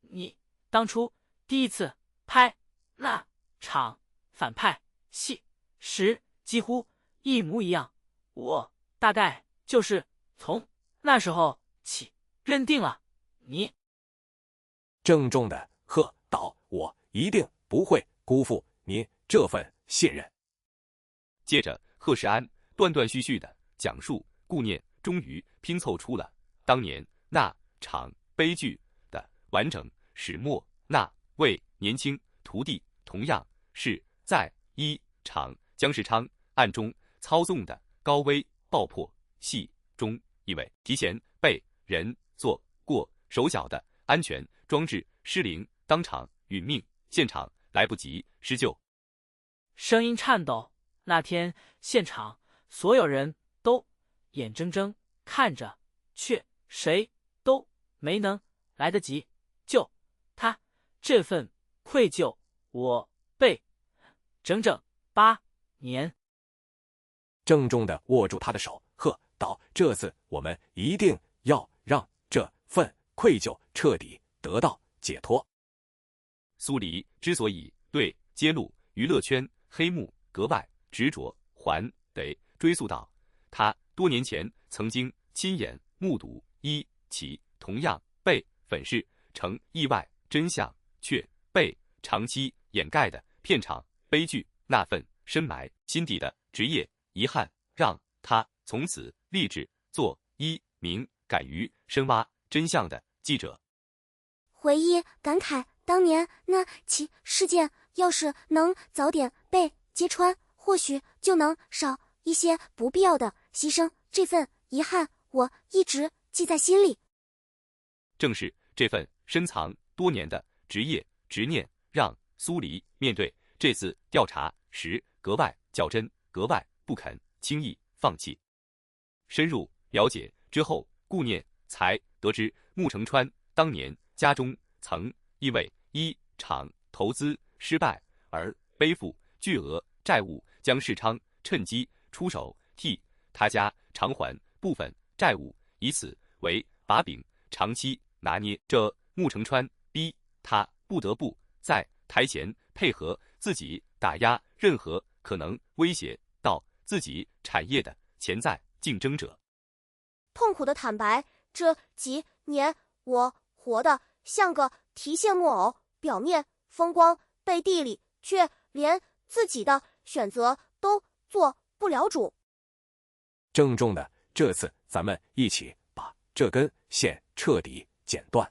你当初第一次拍那场反派戏时几乎一模一样，我大概就是从那时候起认定了你。郑重的喝道，我一定不会辜负您这份信任。接着贺世安断断续续地讲述顾念终于拼凑出了当年那场悲剧的完整始末，那位年轻徒弟同样是在一场姜世昌暗中操纵的高危爆破戏中，因为提前被人做过手脚的安全装置失灵，当场殒命，现场来不及施救。声音颤抖，那天现场所有人都眼睁睁看着，却谁都没能来得及救他，这份愧疚我背整整8年。郑重地握住他的手，喝道，这次我们一定要让这份愧疚彻底得到解脱。苏黎之所以对揭露娱乐圈黑幕格外执着，还得追溯到他多年前曾经亲眼目睹一起同样被粉饰成意外真相却被长期掩盖的片场悲剧，那份深埋心底的职业遗憾，让他从此立志做一名敢于深挖真相的记者。回忆感慨当年那起事件，要是能早点被揭穿，或许就能少一些不必要的牺牲，这份遗憾我一直记在心里。正是这份深藏多年的职业执念，让苏黎面对这次调查时格外较真，格外不肯轻易放弃。深入了解之后，顾念才得知穆成川当年家中曾因为一场投资失败而背负巨额债务，姜世昌趁机出手替他家偿还部分债务，以此为把柄长期拿捏着穆成川，逼他不得不在台前配合自己打压任何可能威胁到自己产业的潜在竞争者。痛苦的坦白，这几年我活得像个提线木偶，表面风光，背地里却连自己的选择都做不了主。郑重的，这次咱们一起把这根线彻底剪断。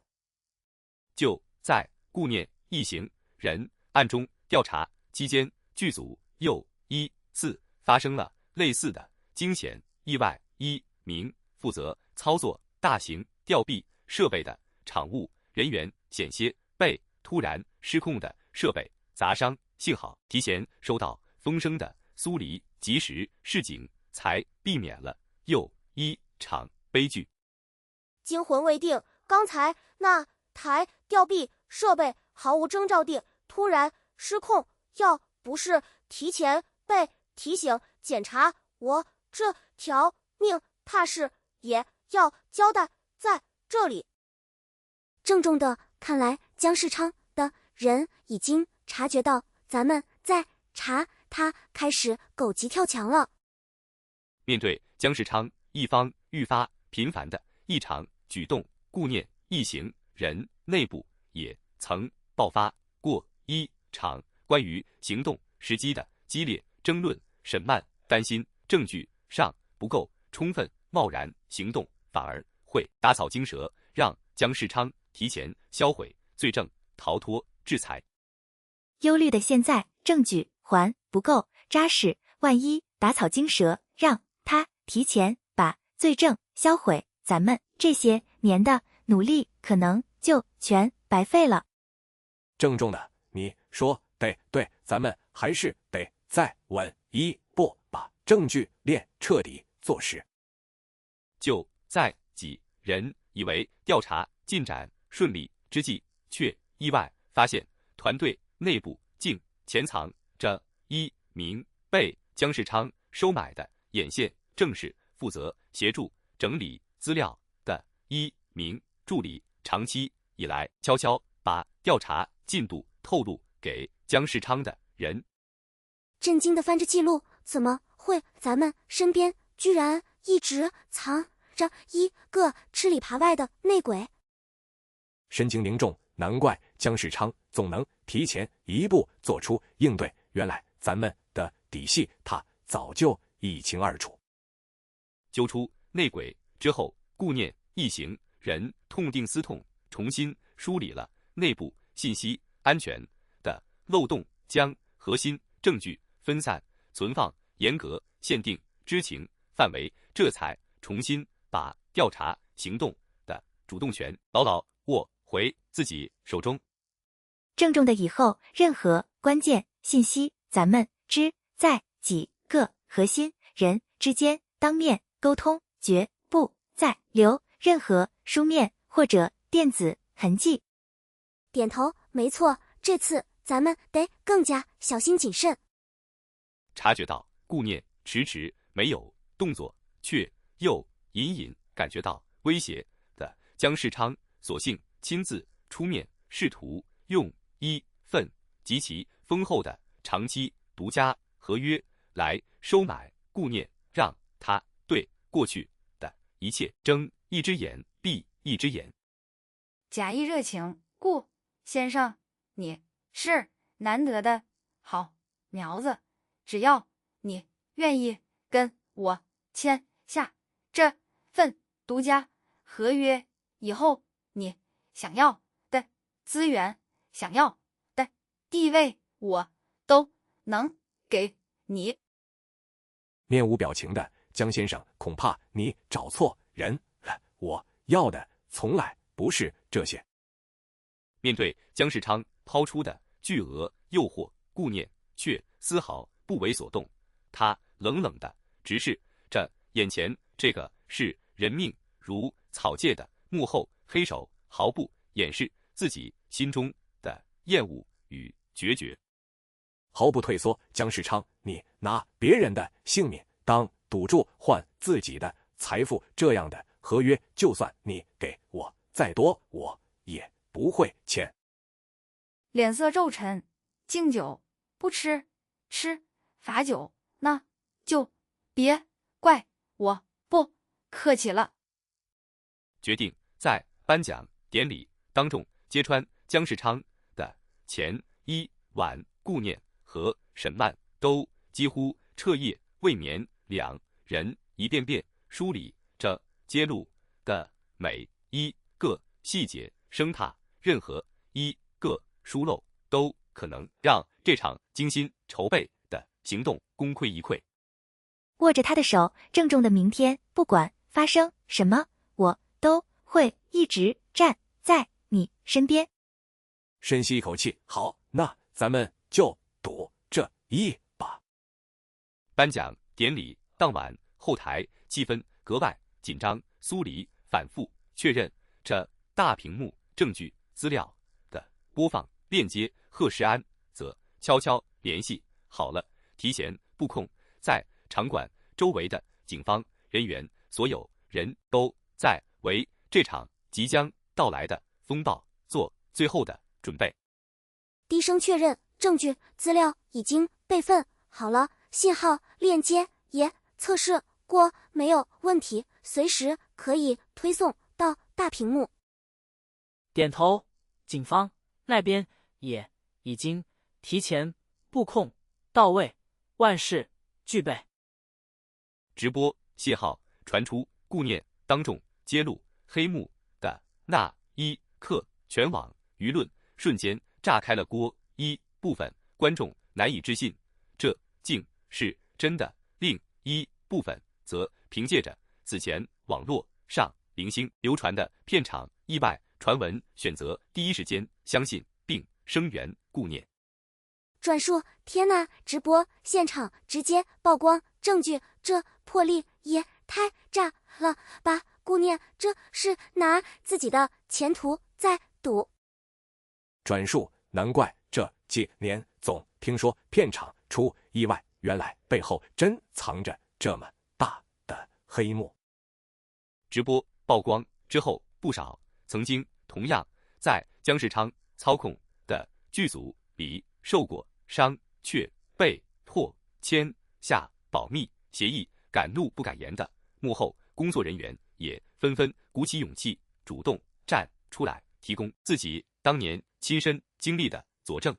就在顾念一行人暗中调查期间，剧组又一次发生了类似的惊险意外，一名负责操作大型吊臂设备的场务人员险些被突然失控的设备杂伤，幸好提前收到风声的苏黎及时示警，才避免了又一场悲剧。惊魂未定，刚才那台吊臂设备毫无征兆地突然失控，要不是提前被提醒检查，我这条命怕是也要交代在这里。郑重的，看来姜世昌的人已经察觉到咱们在查他，开始狗急跳墙了。面对姜世昌一方愈发频繁的异常举动，顾念一行人内部也曾爆发过一场关于行动时机的激烈争论。沈曼担心证据上不够充分，贸然行动反而会打草惊蛇，让姜世昌提前销毁罪证，逃脱制裁。忧虑的现在证据还不够扎实，万一打草惊蛇，让他提前把罪证销毁，咱们这些年的努力可能就全白费了。郑重的，你说得对，咱们还是得再稳一步，把证据链彻底做实。就在几人以为调查进展顺利之际，却意外发现团队内部竟潜藏着一名被姜世昌收买的眼线，正是负责协助整理资料的一名助理，长期以来悄悄把调查进度透露给姜世昌的人。震惊的翻着记录，怎么会咱们身边居然一直藏着一个吃里扒外的内鬼？神情凝重，难怪姜世昌总能提前一步做出应对，原来咱们的底细他早就一清二楚。揪出内鬼之后，顾念一行人痛定思痛，重新梳理了内部信息安全的漏洞，将核心证据分散存放，严格限定知情范围，这才重新把调查行动的主动权牢牢握回自己手中。郑重的，以后任何关键信息，咱们只在几个核心人之间当面沟通，绝不再留任何书面或者电子痕迹。点头，没错，这次咱们得更加小心谨慎。察觉到顾念迟迟没有动作，却又隐隐感觉到威胁的姜世昌，索性亲自出面，试图用一份极其丰厚的长期独家合约来收买顾念，让他对过去的一切睁一只眼闭一只眼。假意热情，顾先生，你是难得的好苗子，只要你愿意跟我签下这份独家合约，以后你想要的资源、想要的地位，我都能给你。面无表情的姜先生，恐怕你找错人了，我要的从来不是这些。面对姜世昌抛出的巨额诱惑，顾念却丝毫不为所动，他冷冷的直视着眼前这个视人命如草芥的幕后黑手，毫不掩饰自己心中的厌恶与决绝。毫不退缩，姜世昌，你拿别人的性命当赌注换自己的财富，这样的合约就算你给我再多，我也不会签。脸色骤沉，敬酒不吃，吃罚酒，那就别怪我不客气了。决定在颁奖典礼当众揭穿姜世昌的前一晚，顾念和沈曼都几乎彻夜未眠，两人一遍遍梳理着揭露的每一个细节，生怕任何一个疏漏都可能让这场精心筹备的行动功亏一篑。握着他的手，郑重的，明天不管发生什么，我都会一直站在你身边。深吸一口气，好，那咱们就赌这一把。颁奖典礼当晚，后台气氛格外紧张。苏黎反复确认这大屏幕证据资料的播放链接，贺世安则悄悄联系好了提前布控在场馆周围的警方人员，所有人都在为这场即将到来的风暴做最后的准备。低声确认，证据资料已经备份好了，信号链接也测试过，没有问题，随时可以推送到大屏幕。点头，警方那边也已经提前布控到位，万事俱备。直播信号传出，顾念当众揭露黑幕的那一刻，全网舆论瞬间炸开了锅。一部分观众难以置信，这竟是真的；另一部分则凭借着此前网络上零星流传的片场意外传闻，选择第一时间相信并声援顾念。转述，天呐，直播现场直接曝光证据，这魄力也太炸了吧！顾念这是拿自己的前途在赌。转述，难怪这几年总听说片场出意外，原来背后真藏着这么大的黑幕。直播曝光之后，不少曾经同样在姜世昌操控的剧组里受过伤，却被迫签下保密协议，敢怒不敢言的幕后工作人员也纷纷鼓起勇气，主动站出来，提供自己当年亲身经历的佐证。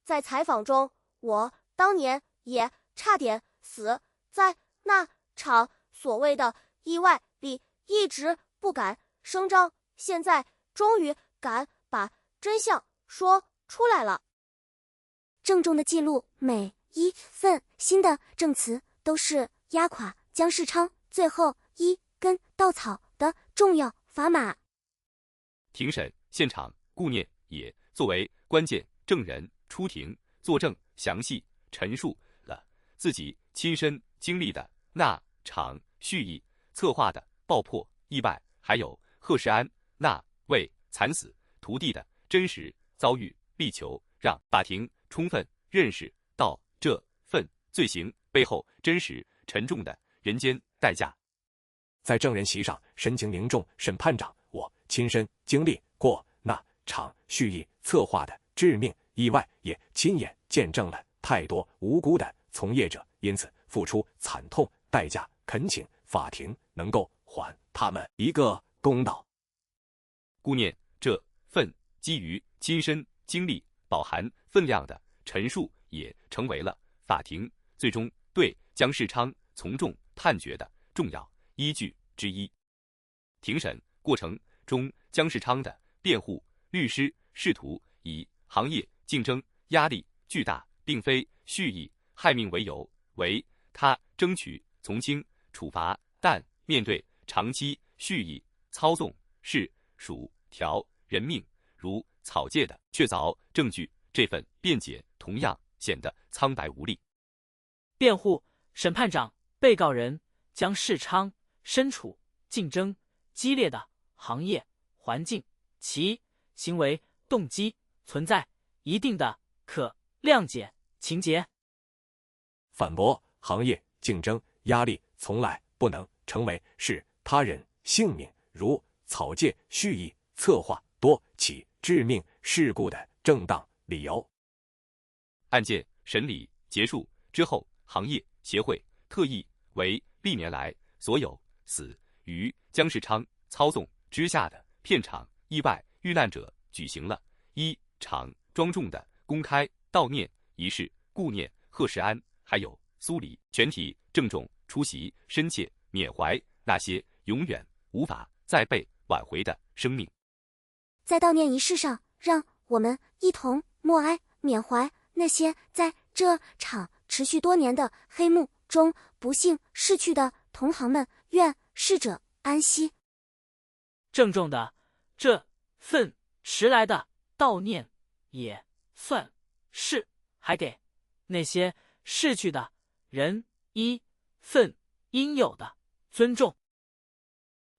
在采访中，我当年也差点死在那场所谓的意外里，一直不敢声张，现在终于敢把真相说出来了。郑重的记录，每一份新的证词都是压垮姜世昌最后一根稻草的重要砝码。庭审现场，顾念也作为关键证人出庭作证，详细陈述了自己亲身经历的那场蓄意策划的爆破意外，还有贺世安那位惨死徒弟的真实遭遇，力求让法庭充分认识到这份罪行背后真实沉重的人间代价。在证人席上神情凝重，审判长，我亲身经历过那场蓄意策划的致命意外，也亲眼见证了太多无辜的从业者因此付出惨痛代价，恳请法庭能够还他们一个公道。顾念这份基于亲身经历饱含分量的陈述，也成为了法庭最终对姜世昌从重判决的重要依据之一。庭审过程中，姜世昌的辩护律师试图以行业竞争压力巨大，并非蓄意害命为由，为他争取从轻处罚，但面对长期蓄意操纵是属条人命如草芥的确凿证据，这份辩解同样显得苍白无力。辩护审判长，被告人姜世昌身处竞争激烈的行业环境，其行为动机存在一定的可谅解情节。反驳，行业竞争压力从来不能成为视他人性命如草芥、蓄意策划多起致命事故的正当理由。案件审理结束之后，行业协会特意为历年来所有死于姜世昌操纵之下的片场意外遇难者举行了一场庄重的公开悼念仪式，顾念贺世安还有苏黎，全体郑重出席，深切缅怀那些永远无法再被挽回的生命。在悼念仪式上，让我们一同默哀缅怀那些在这场持续多年的黑幕中不幸逝去的同行们，愿逝者安息。郑重的这份迟来的悼念，也算是，还给那些逝去的人一份应有的尊重。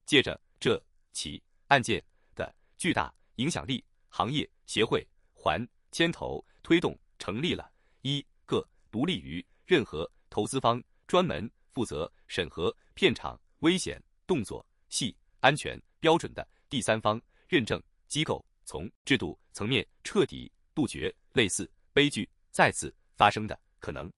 借着这起案件的巨大影响力，行业协会还牵头推动成立了一个独立于任何投资方专门负责审核片场危险动作戏安全标准的第三方认证机构，从制度层面彻底杜绝类似悲剧再次发生的可能。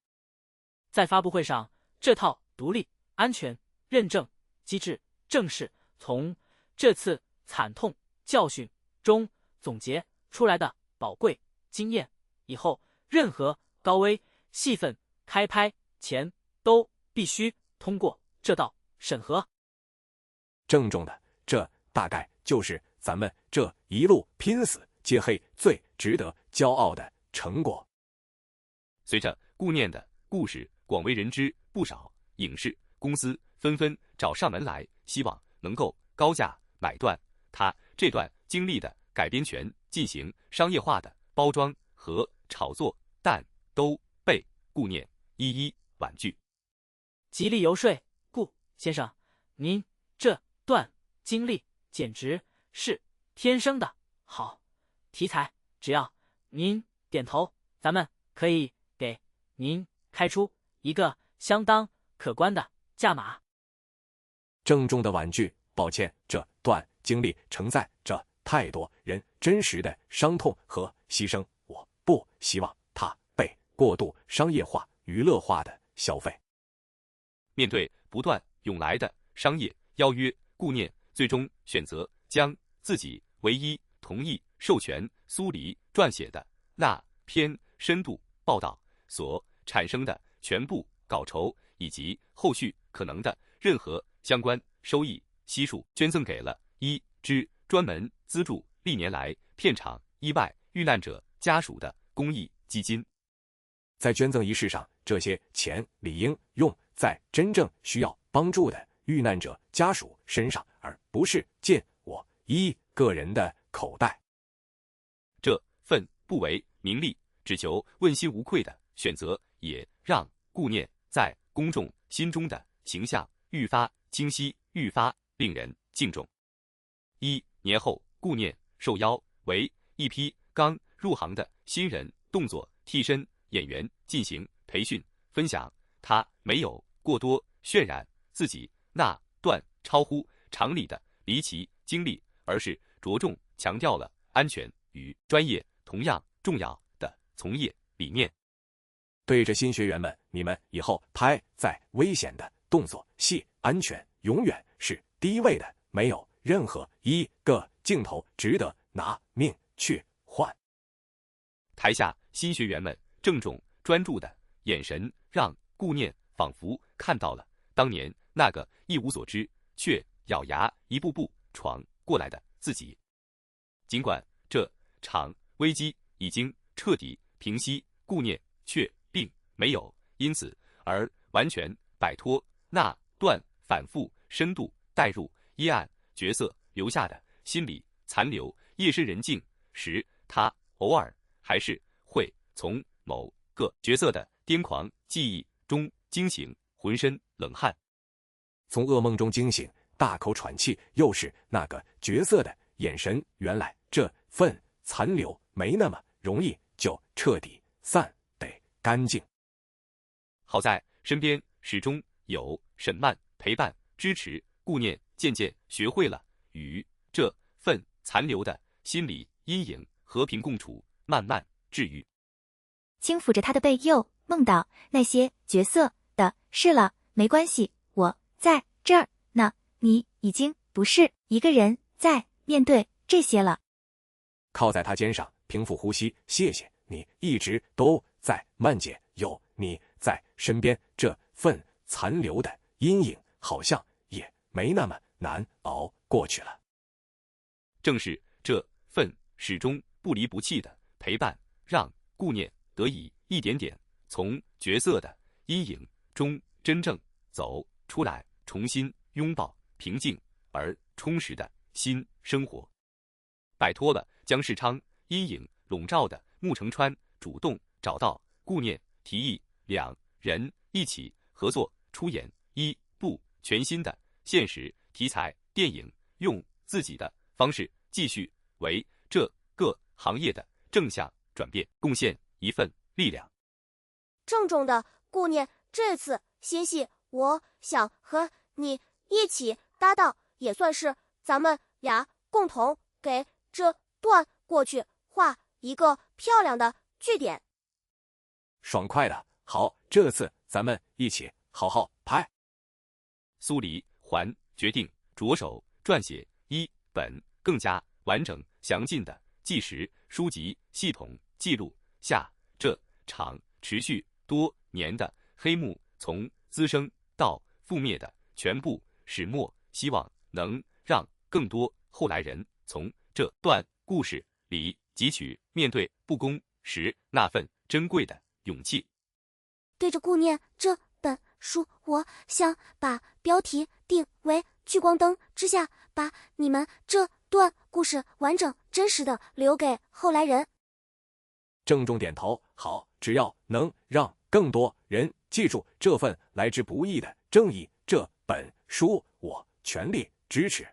在发布会上，这套独立安全认证机制正是从这次惨痛教训中总结出来的宝贵经验，以后任何高危戏份开拍前都必须通过这道审核。郑重的，这大概就是咱们这一路拼死揭黑最值得骄傲的成果。随着顾念的故事广为人知，不少影视公司纷纷找上门来，希望能够高价买断他这段经历的改编权，进行商业化的包装和炒作，但都被顾念一一婉拒。极力游说，顾先生，您这段经历简直是天生的好题材，只要您点头，咱们可以给您开出一个相当可观的价码。郑重的婉拒，抱歉，这段经历承载着太多人真实的伤痛和牺牲，我不希望它被过度商业化、娱乐化的消费。面对不断涌来的商业邀约，顾念最终选择将自己唯一同意授权苏黎撰写的那篇深度报道所产生的全部稿酬以及后续可能的任何相关收益悉数捐赠给了一支专门资助历年来片场意外遇难者家属的公益基金。在捐赠仪式上，这些钱理应用在真正需要帮助的遇难者家属身上，而不是进我一个人的口袋。这份不为名利，只求问心无愧的选择，也让顾念在公众心中的形象愈发清晰，愈发令人敬重。年后，顾念受邀为一批刚入行的新人动作替身演员进行培训，分享他没有过多渲染自己那段超乎常理的离奇经历，而是着重强调了安全与专业同样重要的从业理念。对着新学员们，你们以后拍再危险的动作戏，安全永远是第一位的，没有任何一个镜头值得拿命去换。台下新学员们郑重专注的眼神，让顾念仿佛看到了当年那个一无所知却咬牙一步步闯过来的自己。尽管这场危机已经彻底平息，顾念却并没有因此而完全摆脱那段反复深度带入阴暗角色留下的心理残留。夜深人静时，他偶尔还是会从某个角色的癫狂记忆中惊醒，浑身冷汗。从噩梦中惊醒，大口喘气，又是那个角色的眼神。原来这份残留没那么容易就彻底散得干净。好在身边始终有沈曼陪伴支持，顾念渐渐学会了与这份残留的心理阴影和平共处，慢慢治愈。轻抚着他的背，又梦到那些角色的事了。没关系，我在这儿呢，你已经不是一个人在面对这些了。靠在他肩上，平复呼吸。谢谢你一直都在，曼姐，有你在身边，这份残留的阴影好像也没那么难熬过去了。正是这份始终不离不弃的陪伴，让顾念得以一点点从角色的阴影中真正走出来，重新拥抱平静而充实的新生活。摆脱了姜世昌阴影笼罩的穆成川，主动找到、顾念、提议两人一起合作出演一部全新的现实题材电影，用自己的方式继续为这个行业的正向转变贡献一份力量。郑重的顾念，这次新戏我想和你一起搭档，也算是咱们俩共同给这段过去画一个漂亮的句点。爽快的，好，这次咱们一起好好拍。苏黎还决定着手撰写一本更加完整详尽的纪实书籍，系统记录下这场持续多年的黑幕从滋生到覆灭的全部始末，希望能让更多后来人从这段故事里汲取面对不公时那份珍贵的勇气。对着顾念这本书，我想把标题定为聚光灯之下，把你们这段故事完整真实的留给后来人。郑重点头，好，只要能让更多人记住这份来之不易的正义，这本书我全力支持。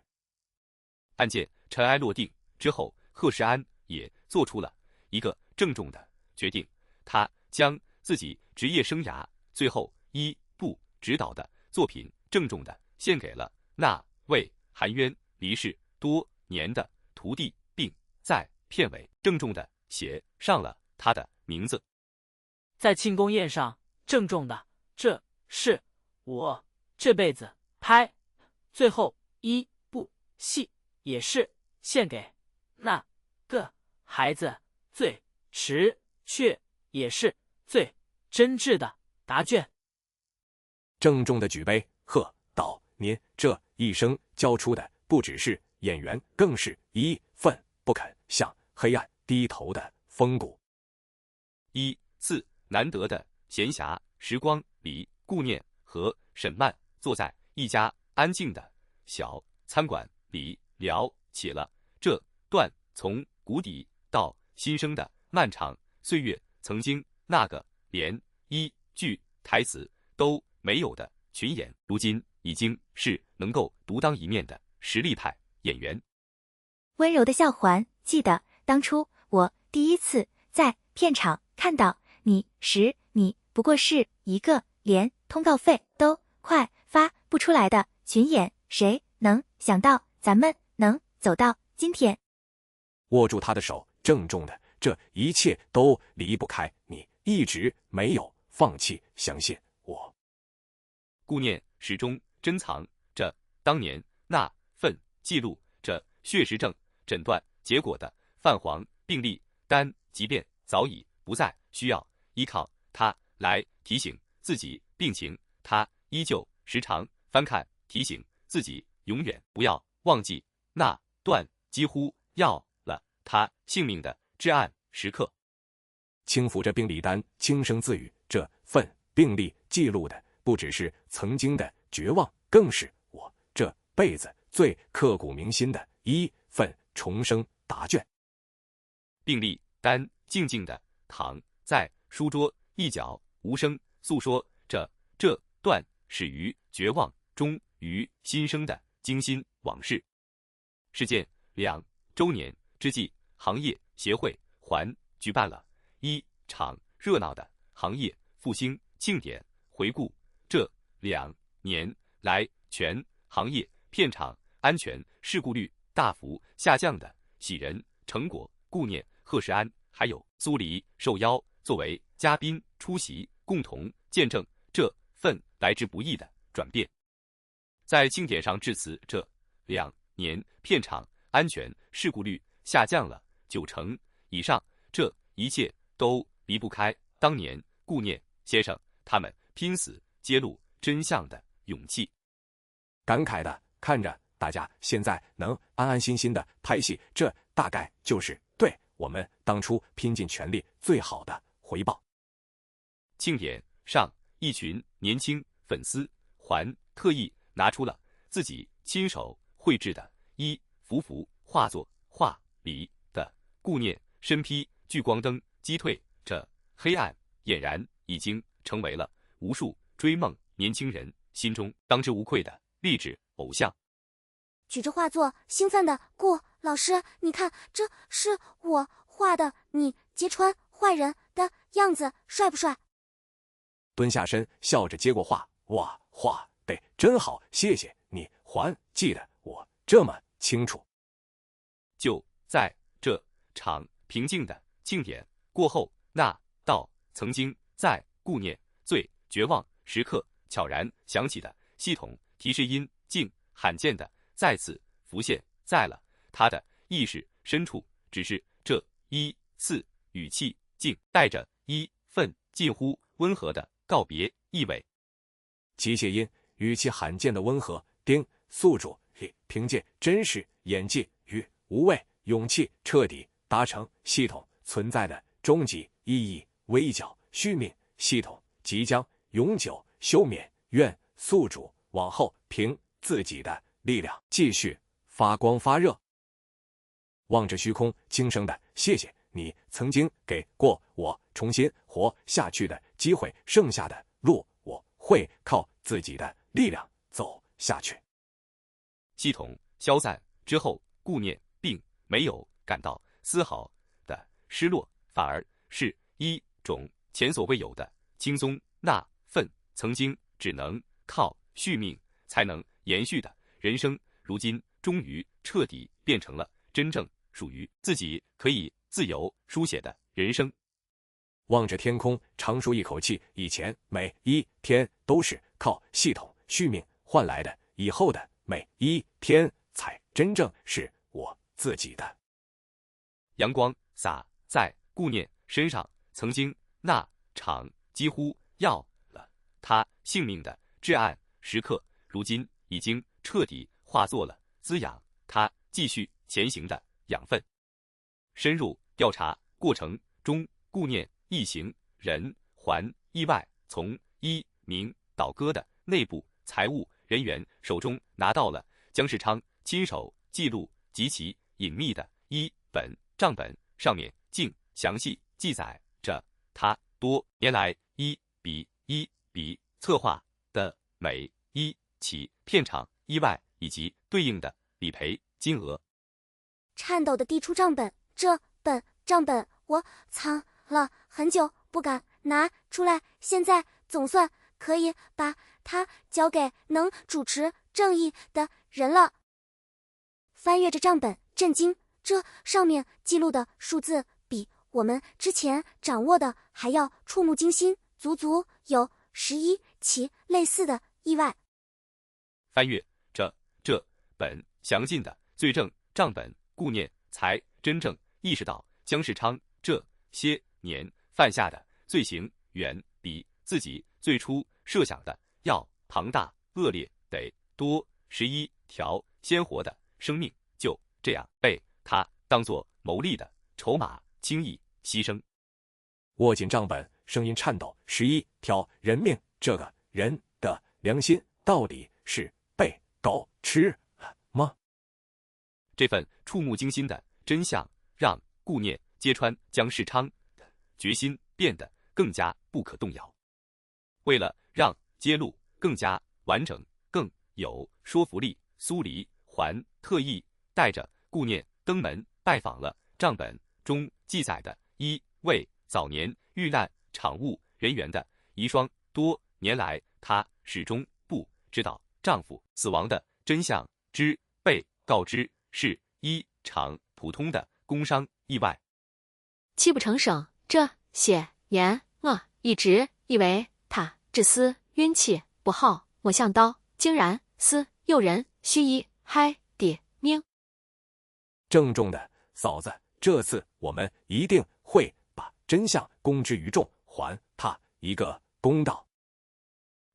案件尘埃落定之后，贺世安也做出了一个郑重的决定，他将自己职业生涯最后一部执导的作品郑重地献给了那位含冤离世多年的徒弟，并在片尾郑重地写上了他的名字。在庆功宴上郑重的，这是我这辈子拍最后一部戏，也是献给那个孩子最实确也是最真挚的答卷。郑重的举杯，贺导，您这一生交出的不只是演员，更是一份不肯向黑暗低头的风骨。一次难得的闲暇时光里，顾念和沈曼坐在一家安静的小餐馆里，聊起了这段从谷底到新生的漫长岁月，曾经那个连一句台词都没有的群演，如今已经是能够独当一面的实力派演员。温柔的笑环，记得当初我第一次在片场看到你时，你不过是一个连通告费都快发不出来的群演，谁能想到咱们能走到今天？握住他的手，郑重的，这一切都离不开你，一直没有放弃，相信我。顾念始终珍藏着当年那份记录着血实症诊断结果的泛黄病历单，即便早已不再需要依靠它来提醒自己病情，他依旧时常翻看，提醒自己永远不要忘记那段几乎要了他性命的至暗时刻。轻抚着病历单，轻声自语，这份病历记录的不只是曾经的绝望，更是我这辈子最刻骨铭心的一份重生答卷。病历单静静地躺在书桌一角，无声诉说着这段始于绝望终于新生的惊心往事。事件2周年之际，行业协会还举办了一场热闹的行业复兴庆典，回顾这2年来全行业片场安全事故率大幅下降的喜人成果。顾念、贺世安还有苏黎受邀作为嘉宾出席，共同见证这份来之不易的转变。在庆典上致辞，这2年片场安全事故率下降了90%以上，这一切都离不开当年顾念先生他们拼死揭露真相的勇气。感慨的看着大家现在能安安心心的拍戏，这大概就是对我们当初拼尽全力最好的回报。庆典上，一群年轻粉丝还特意拿出了自己亲手绘制的一幅幅画作，画里的顾念身披聚光灯击退着黑暗俨然已经成为了无数追梦年轻人心中当之无愧的励志偶像。举着画作，兴奋的顾老师，你看，这是我画的你揭穿坏人的样子，帅不帅？蹲下身，笑着接过画，哇，画得真好，谢谢你，还记得我这么清楚。就在这场平静的庆典过后，那道曾经在顾念最绝望时刻悄然响起的系统提示音，竟罕见的再次浮现在了他的意识深处。只是这一次语气竟带着一份近乎温和的告别意味。机械音，语气罕见的温和。丁，宿主，凭借真实演技与无畏勇气，彻底达成系统存在的终极意义。微角续命，系统即将永久休眠，愿宿主往后凭自己的力量继续发光发热。望着虚空，轻声的谢谢你曾经给过我重新活下去的机会，剩下的路我会靠自己的力量走下去。系统消散之后，顾念并没有感到丝毫的失落，反而是一种前所未有的轻松。那份曾经只能靠续命才能延续的人生，如今终于彻底变成了真正属于自己可以自由书写的人生。望着天空，长舒一口气，以前每一天都是靠系统续命换来的，以后的每一天才真正是我自己的。阳光洒在顾念身上，曾经那场几乎要了他性命的至暗时刻，如今已经彻底化作了滋养他继续前行的养分。深入调查过程中，顾念一行人还意外从一名倒戈的内部财务人员手中拿到了姜世昌亲手记录极其隐秘的一本账本，上面竟详细记载着他多年来一笔一笔策划的每一起片场意外以及对应的理赔金额。颤抖的递出账本，这本账本我藏了很久，不敢拿出来，现在总算可以把它交给能主持正义的人了。翻阅着账本，震惊，这上面记录的数字比我们之前掌握的还要触目惊心，足足有11起类似的意外。翻阅着这本详尽的罪证账本，顾念才真正意识到姜世昌这些年犯下的罪行远比自己最初设想的要庞大恶劣得多。11条鲜活的生命就这样被他当作牟利的筹码轻易牺牲。握紧账本，声音颤抖，11条人命，这个人的良心到底是被狗吃了吗？这份触目惊心的真相让顾念揭穿姜世昌的决心变得更加不可动摇。为了让揭露更加完整、更有说服力，苏黎还特意带着顾念登门拜访了账本中记载的一位早年遇难场务人员的遗孀。多年来，她始终不知道丈夫死亡的真相，只被告知是一场普通的工伤意外。泣不成声，这些年我一直以为他只是运气不好，没想到竟然是有人蓄意害的命。郑重的嫂子，这次我们一定会把真相公之于众，还他一个公道。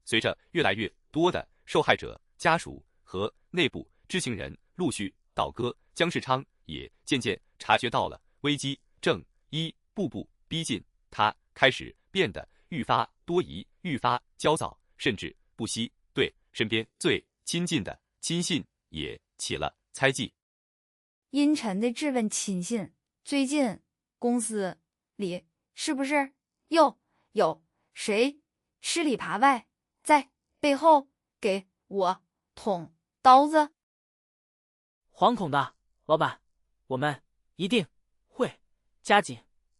随着越来越多的受害者家属和内部知情人陆续倒戈，姜世昌也渐渐察觉到了危机正一步步逼近，他开始变得愈发多疑，愈发焦躁，甚至不惜对身边最亲近的亲信也起了猜忌。阴沉的质问亲信，最近公司里是不是又有谁吃里扒外，在背后给我捅刀子？惶恐的老板，我们一定会加紧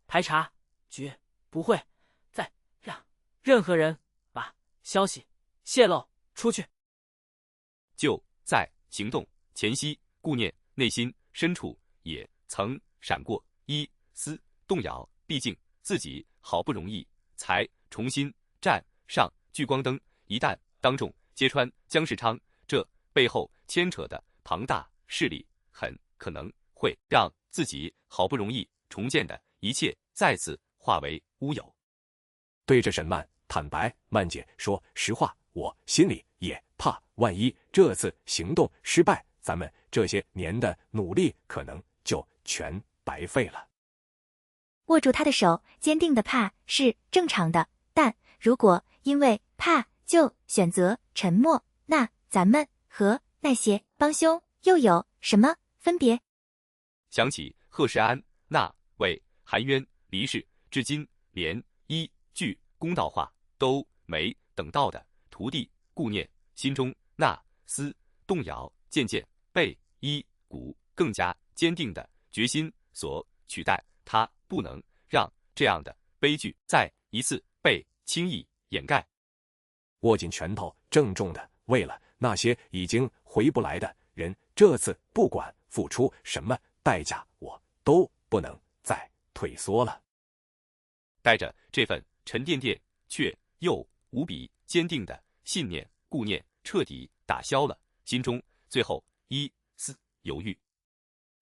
排查，绝不会再让任何人把消息泄露出去。就在行动前夕，顾念内心深处也曾闪过一丝动摇，毕竟自己好不容易才重新站上聚光灯，一旦当众揭穿姜世昌，这背后牵扯的庞大势力，很可能会让自己好不容易重建的一切再次化为乌有。对着沈曼坦白，曼姐说实话，我心里也怕，万一这次行动失败，咱们这些年的努力可能就全白费了。握住他的手，坚定的怕是正常的，但如果因为怕就选择沉默，那咱们和那些帮凶又有什么分别？想起贺世安那位含冤离世，至今连一句公道话都没等到的徒弟顾念，心中那丝动摇渐渐被一股更加坚定的决心所取代。他不能让这样的悲剧再一次被轻易掩盖。握紧拳头，郑重的为了那些已经回不来的人，这次不管付出什么代价，我都不能再退缩了。带着这份沉甸甸却又无比坚定的信念，顾念彻底打消了心中最后一丝犹豫。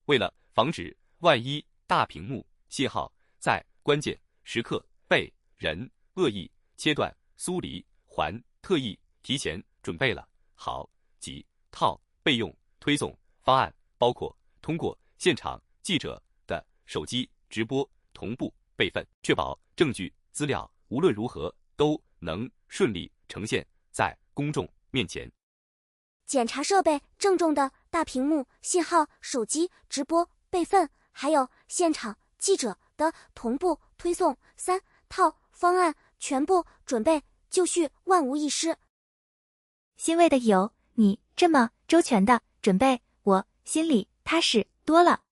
为了防止万一大屏幕信号在关键时刻被人恶意切断疏离，还特意提前准备了好几套备用推送方案，包括通过现场记者的手机直播同步备份，确保证据资料无论如何都能顺利呈现在公众面前。检查设备郑重的大屏幕信号、手机直播备份，还有现场记者的同步推送，3套方案全部准备就绪，万无一失。欣慰的有你这么周全的准备，我心里踏实多了。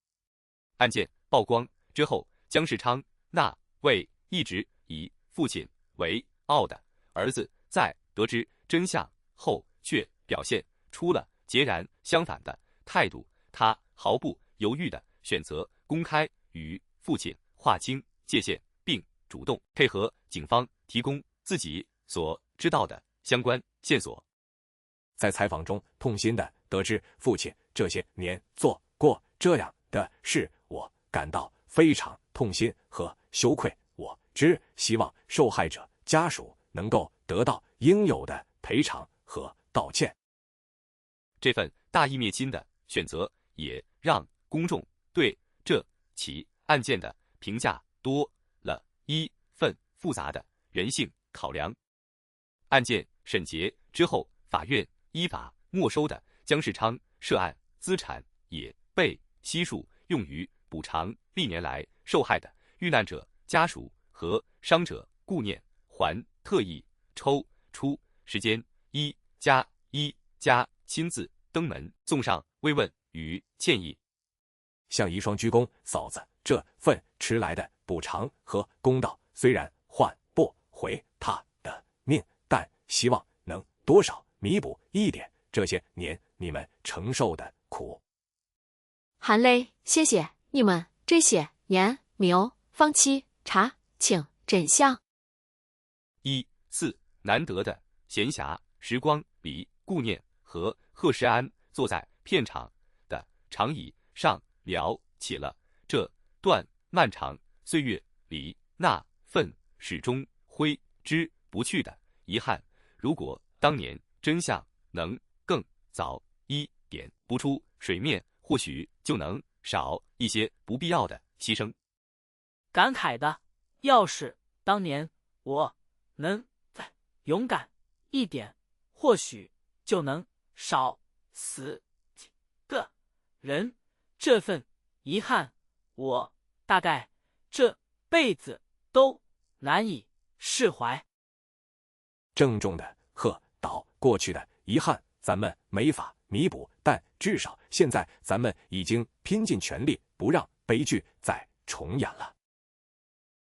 案件曝光之后，姜世昌那位一直以父亲为傲的儿子，在得知真相后，却表现出了截然相反的态度。他毫不犹豫地选择公开与父亲划清界限，并主动配合警方提供自己所知道的相关线索。在采访中，痛心地得知父亲这些年做过这样的事，我感到非常痛心和羞愧。我只希望受害者家属能够得到应有的赔偿和道歉。这份大义灭亲的选择，也让公众对这起案件的评价多了一份复杂的人性考量。案件审结之后，法院依法没收的姜世昌涉案资产也被悉数用于补偿历年来受害的遇难者家属和伤者顾念，还特意抽出时间一家亲自登门送上慰问与歉意，向遗孀鞠躬。嫂子，这份迟来的补偿和公道虽然换不回他的命，但希望能多少弥补一点这些年你们承受的苦。含泪谢谢你们这些年没有放弃查清真相。4难得的闲暇时光里，顾念和贺世安坐在片场的长椅上，聊起了这段漫长岁月里那份始终挥之不去的遗憾。如果当年真相能更早一点浮出水面，或许就能少一些不必要的牺牲。感慨的，要是当年我能再勇敢一点，或许就能少死几个人。这份遗憾，我大概这辈子都难以释怀。郑重的贺道：过去的遗憾咱们没法弥补，但至少现在咱们已经拼尽全力，不让悲剧再重演了。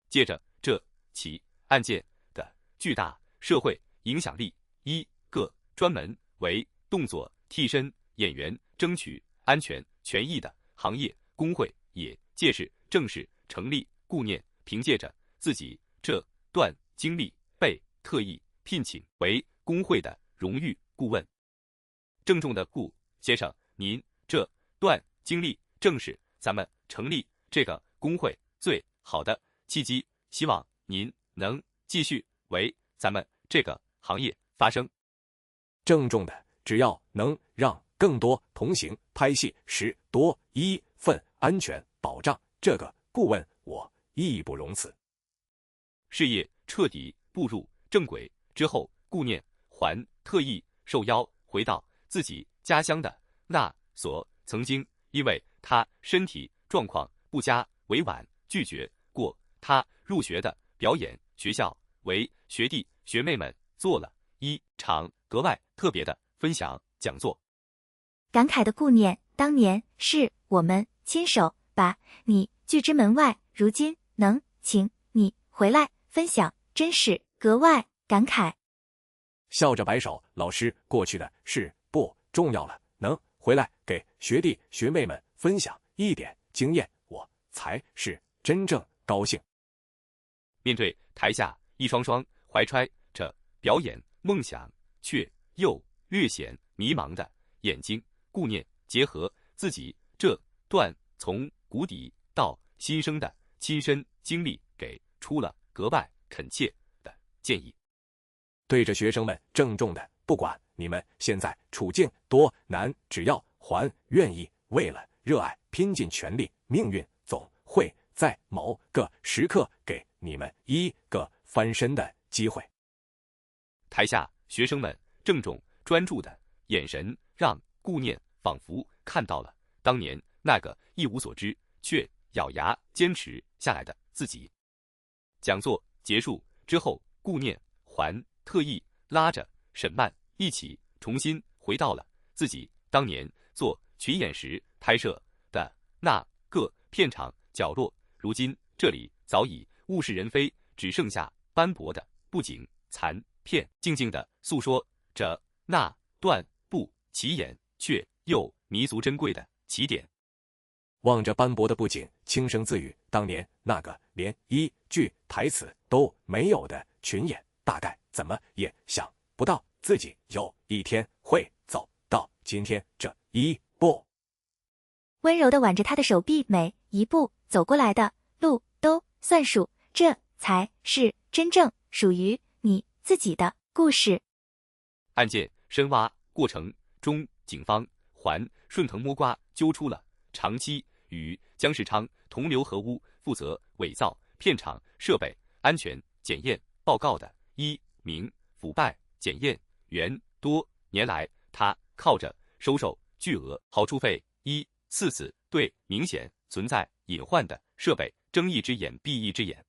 借着这起案件的巨大社会影响力，一个专门为动作替身演员争取安全权益的行业工会也届时正式成立。顾念凭借着自己这段经历，被特意聘请为工会的荣誉顾问。郑重的顾先生，您这段经历正是咱们成立这个工会最好的契机，希望您能继续为咱们这个行业发声。郑重的，只要能让更多同行拍戏时多一份安全保障，这个顾问我义不容辞。事业彻底步入正轨之后，顾念还特意受邀回到自己家乡的那所曾经因为他身体状况不佳委婉拒绝过他入学的表演学校，为学弟学妹们做了一场格外特别的分享讲座。感慨的顾念，当年是我们亲手把你拒之门外，如今能请你回来分享，真是格外感慨。笑着摆手，老师，过去的事不重要了，能回来给学弟学妹们分享一点经验，我才是真正高兴。面对台下一双双怀揣着表演梦想却又略显迷茫的眼睛，顾念结合自己这段从谷底到新生的亲身经历，给出了格外恳切的建议。对着学生们郑重的，不管你们现在处境多难，只要还愿意为了热爱拼尽全力，命运总会在某个时刻给你们一个翻身的机会。台下学生们郑重专注的眼神，让顾念仿佛看到了当年那个一无所知却咬牙坚持下来的自己。讲座结束之后，顾念还特意拉着沈曼一起重新回到了自己当年做群演时拍摄的那个片场角落。如今这里早已物是人非，只剩下斑驳的布景残片，静静地诉说着那段不起眼却又弥足珍贵的起点。望着斑驳的布景，轻声自语，当年那个连一句台词都没有的群演，大概怎么也想不到自己有一天会走到今天这一步。温柔地挽着他的手臂，每一步走过来的路都算数，这才是真正属于你自己的故事。案件深挖过程中，警方还顺藤摸瓜揪出了长期与姜世昌同流合污，负责伪造片场设备安全检验报告的一名腐败检验员。多年来，他靠着收受巨额好处费，一次次对明显存在隐患的设备睁一只眼闭一只眼。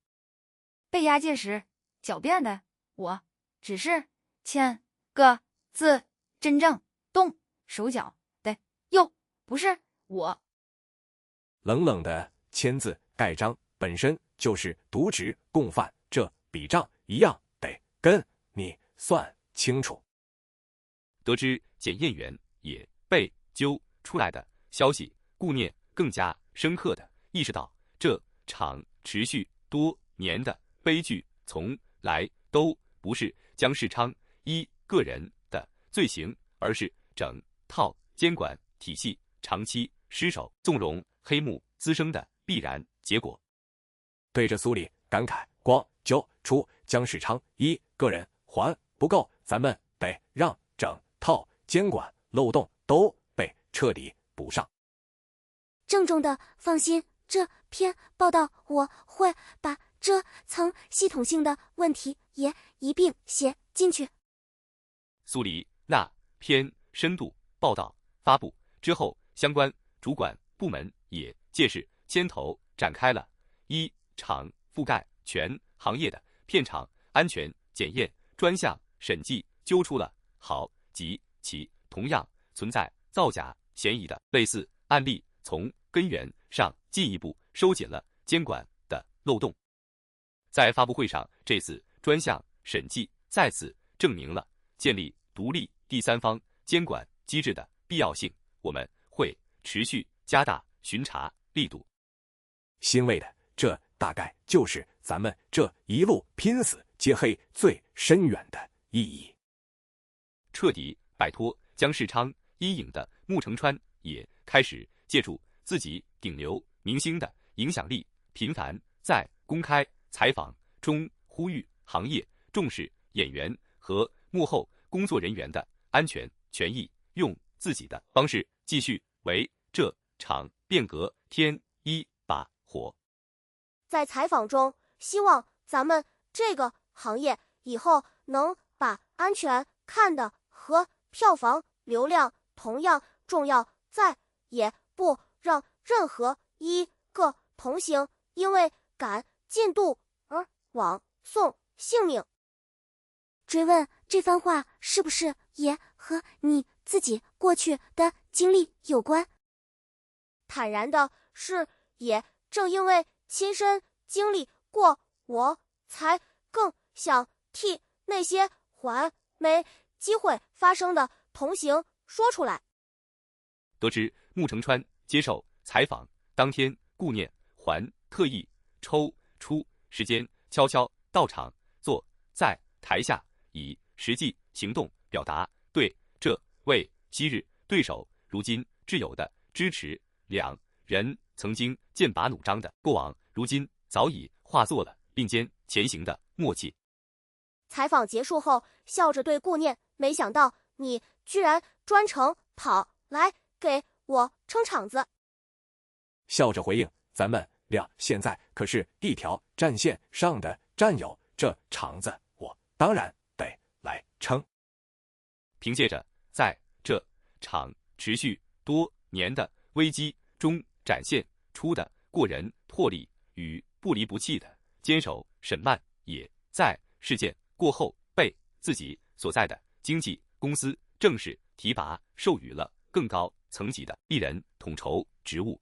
被押解时狡辩的我，只是签个字，真正动手脚的又不是我。冷冷的签字盖章本身就是渎职共犯，这笔账一样得跟你算清楚。得知检验员也被揪出来的消息，顾念更加深刻地意识到，这场持续多年的悲剧从来都不是姜世昌一个人的罪行，而是整套监管体系长期失守、纵容黑幕滋生的必然结果。对着苏里感慨，光揪出姜世昌一个人还不够，咱们得让整套监管漏洞都被彻底补上。郑重的放心，这篇报道我会把这层系统性的问题也一并写进去。苏黎那篇深度报道发布之后，相关主管部门也届时牵头展开了一场覆盖全行业的片场安全检验专项审计揪出了好及其同样存在造假嫌疑的类似案例，从根源上进一步收紧了监管的漏洞。在发布会上，这次专项审计再次证明了建立独立第三方监管机制的必要性。我们会持续加大巡查力度。欣慰的，这大概就是咱们这一路拼死揭黑最深远的意义。彻底摆脱姜世昌阴影的穆成川也开始借助自己顶流明星的影响力，频繁在公开采访中呼吁行业重视演员和幕后工作人员的安全权益，用自己的方式继续为这场变革添一把火。在采访中，希望咱们这个行业以后能把安全看得和票房流量同样重要，再也不让任何一个童星因为赶进度而枉送性命。追问这番话是不是也和你自己过去的经历有关？坦然的是，也正因为亲身经历过，我才更想替那些还没机会发声的童星说出来。得知穆成川接受采访当天，顾念还特意抽出时间悄悄到场坐在台下，以实际行动表达对这位昔日对手如今挚友的支持。两人曾经剑拔弩张的过往，如今早已化作了并肩前行的默契。采访结束后，笑着对顾念：“没想到你居然专程跑来给我撑场子。”笑着回应：“咱们俩现在可是一条战线上的战友，这场子我当然得来撑。”凭借着在这场持续多年的危机中展现出的过人魄力与不离不弃的坚守，沈曼也在事件过后被自己所在的经纪公司正式提拔，授予了更高层级的艺人统筹职务。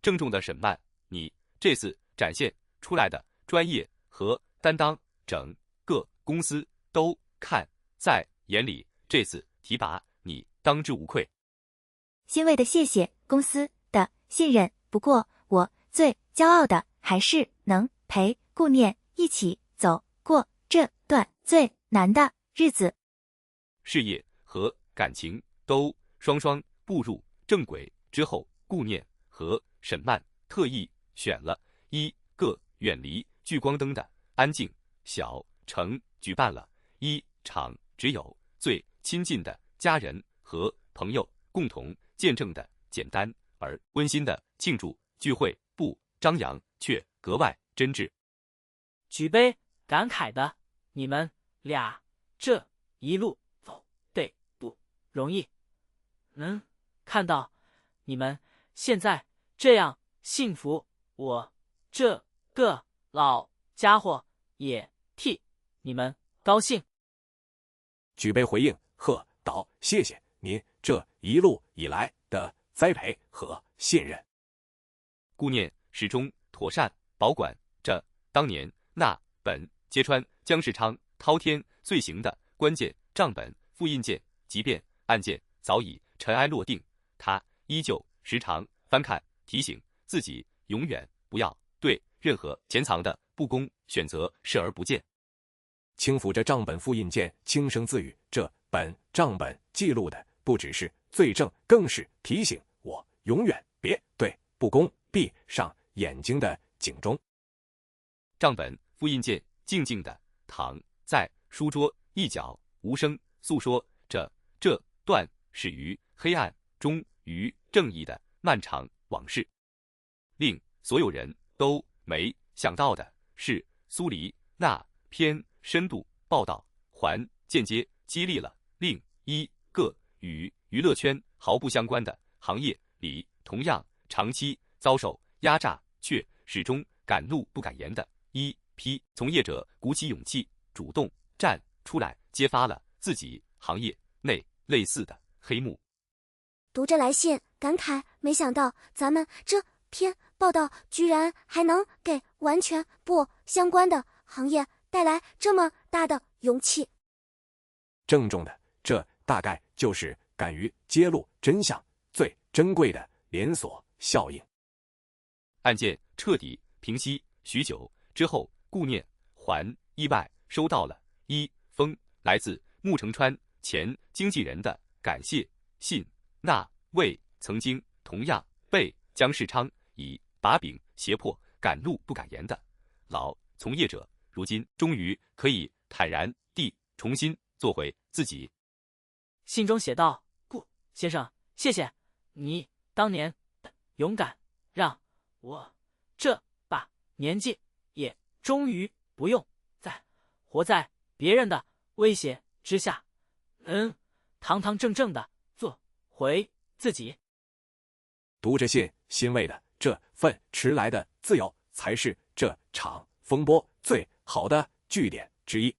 郑重的沈曼，你这次展现出来的专业和担当，整个公司都看在眼里，这次提拔你当之无愧。欣慰的谢谢公司的信任，不过我最骄傲的还是能陪顾念一起走过这段最难的日子。事业和感情都双双步入正轨之后，顾念和沈曼特意选了一个远离聚光灯的安静小城，举办了一场只有最亲近的家人和朋友共同见证的简单而温馨的庆祝聚会，不张扬却格外真挚。举杯感慨的你们俩这一路走得不容易，能看到你们现在这样幸福，我这个老家伙也替你们高兴。举杯回应，贺道：“谢谢您这一路以来的栽培和信任。”顾念始终妥善保管着当年那本揭穿姜世昌滔天罪行的关键账本复印件，即便案件早已尘埃落定，他依旧时常翻看，提醒自己永远不要对任何潜藏的不公选择视而不见。轻抚着账本复印件，轻声自语：“这本账本记录的不只是罪证，更是提醒我永远别对不公闭上眼睛的警钟。”账本复印件静静地躺在书桌一角，无声诉说着这段始于黑暗终于正义的漫长往事。令所有人都没想到的是，苏黎那篇深度报道还间接激励了另一个与娱乐圈毫不相关的行业里同样长期遭受压榨却始终敢怒不敢言的一批从业者鼓起勇气，主动站出来，揭发了自己行业内类似的黑幕。读着来信，感慨没想到咱们这篇报道居然还能给完全不相关的行业带来这么大的勇气。郑重的，这大概就是敢于揭露真相最珍贵的连锁效应。案件彻底平息许久之后，顾念还意外收到了一封来自穆成川前经纪人的感谢信，那位曾经同样被姜世昌以把柄胁迫敢怒不敢言的老从业者，如今终于可以坦然地重新做回自己。信中写道：顾先生，谢谢你当年的勇敢，让我这把年纪也终于不用再活在别人的威胁之下，能堂堂正正的做回自己。读着信，欣慰的这份迟来的自由，才是这场风波最好的据点之一。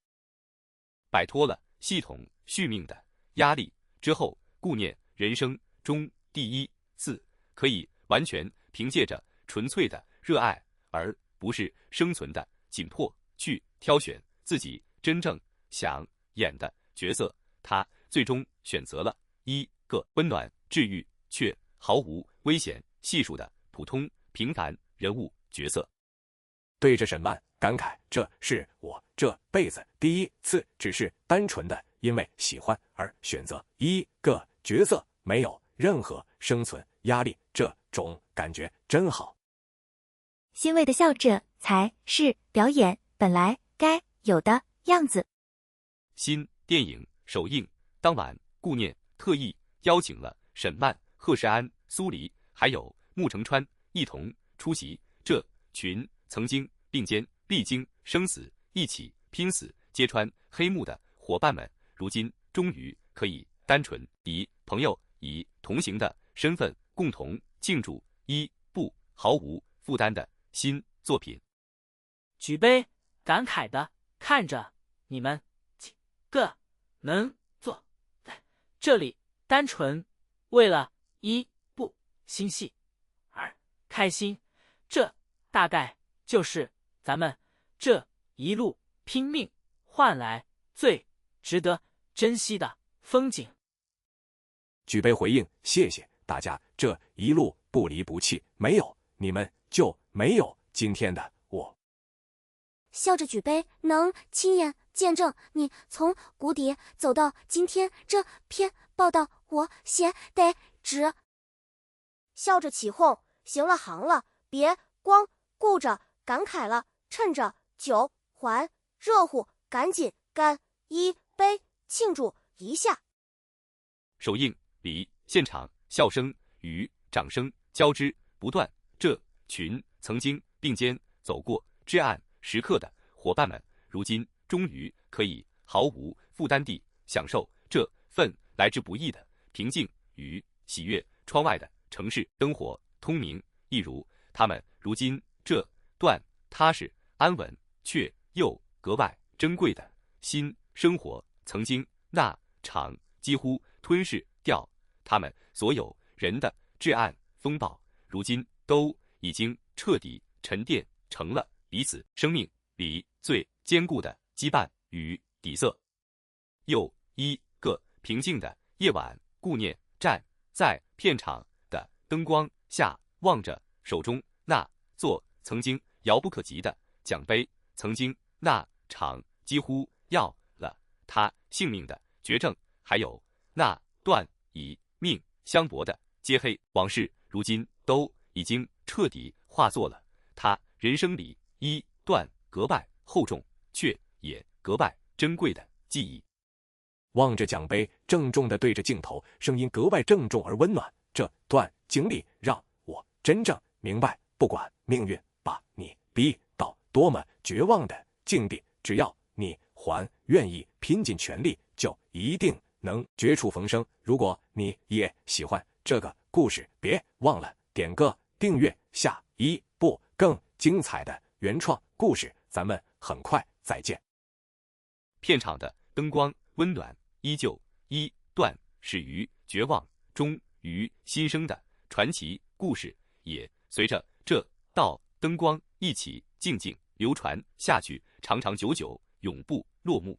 摆脱了系统续命的压力之后，顾念人生中第一次可以完全凭借着纯粹的热爱，而不是生存的紧迫，去挑选自己真正想演的角色。他最终选择了一个温暖治愈却毫无危险系数的普通平凡人物角色。对着沈曼感慨，这是我这辈子第一次只是单纯的因为喜欢而选择一个角色，没有任何生存压力，这种感觉真好。欣慰的笑着，才是表演本来该有的样子。新电影首映当晚，顾念特意邀请了沈曼、贺世安、苏黎还有穆成川一同出席。这群曾经并肩历经生死，一起拼死揭穿黑幕的伙伴们，如今终于可以单纯以朋友、以同行的身份共同庆祝一部毫无负担的新作品。举杯感慨的看着你们几个能坐在这里，单纯为了一部新戏而开心，这大概就是咱们这一路拼命换来最值得珍惜的风景。举杯回应，谢谢大家这一路不离不弃，没有你们就没有今天的我。笑着举杯，能亲眼见证你从谷底走到今天这篇报道，我写得值。笑着起哄，行了行了，别光顾着感慨了，趁着酒还热乎，赶紧干一杯庆祝一下。首映离现场笑声与掌声交织不断，这群曾经并肩走过至暗时刻的伙伴们，如今终于可以毫无负担地享受这份来之不易的平静与喜悦。窗外的城市灯火通明，一如他们如今这段踏实安稳却又格外珍贵的新生活。曾经那场几乎吞噬掉他们所有人的至暗风暴，如今都已经彻底沉淀成了彼此生命里最坚固的羁绊与底色。又一个平静的夜晚，顾念站在片场的灯光下，望着手中那座曾经遥不可及的奖杯，曾经那场几乎要了他性命的绝症，还有那段以命相搏的揭黑往事，如今都已经彻底化作了他人生里一段格外厚重却也格外珍贵的记忆。望着奖杯，郑重地对着镜头，声音格外郑重而温暖。这段经历让我真正明白，不管命运把你逼到多么绝望的境地，只要你还愿意拼尽全力，就一定能绝处逢生。如果你也喜欢这个故事，别忘了点个订阅，下一部更精彩的原创故事咱们很快再见。片场的灯光温暖依旧，一段始于绝望，终于新生的传奇故事，也随着这道灯光一起静静流传下去，长长久久，永不落幕。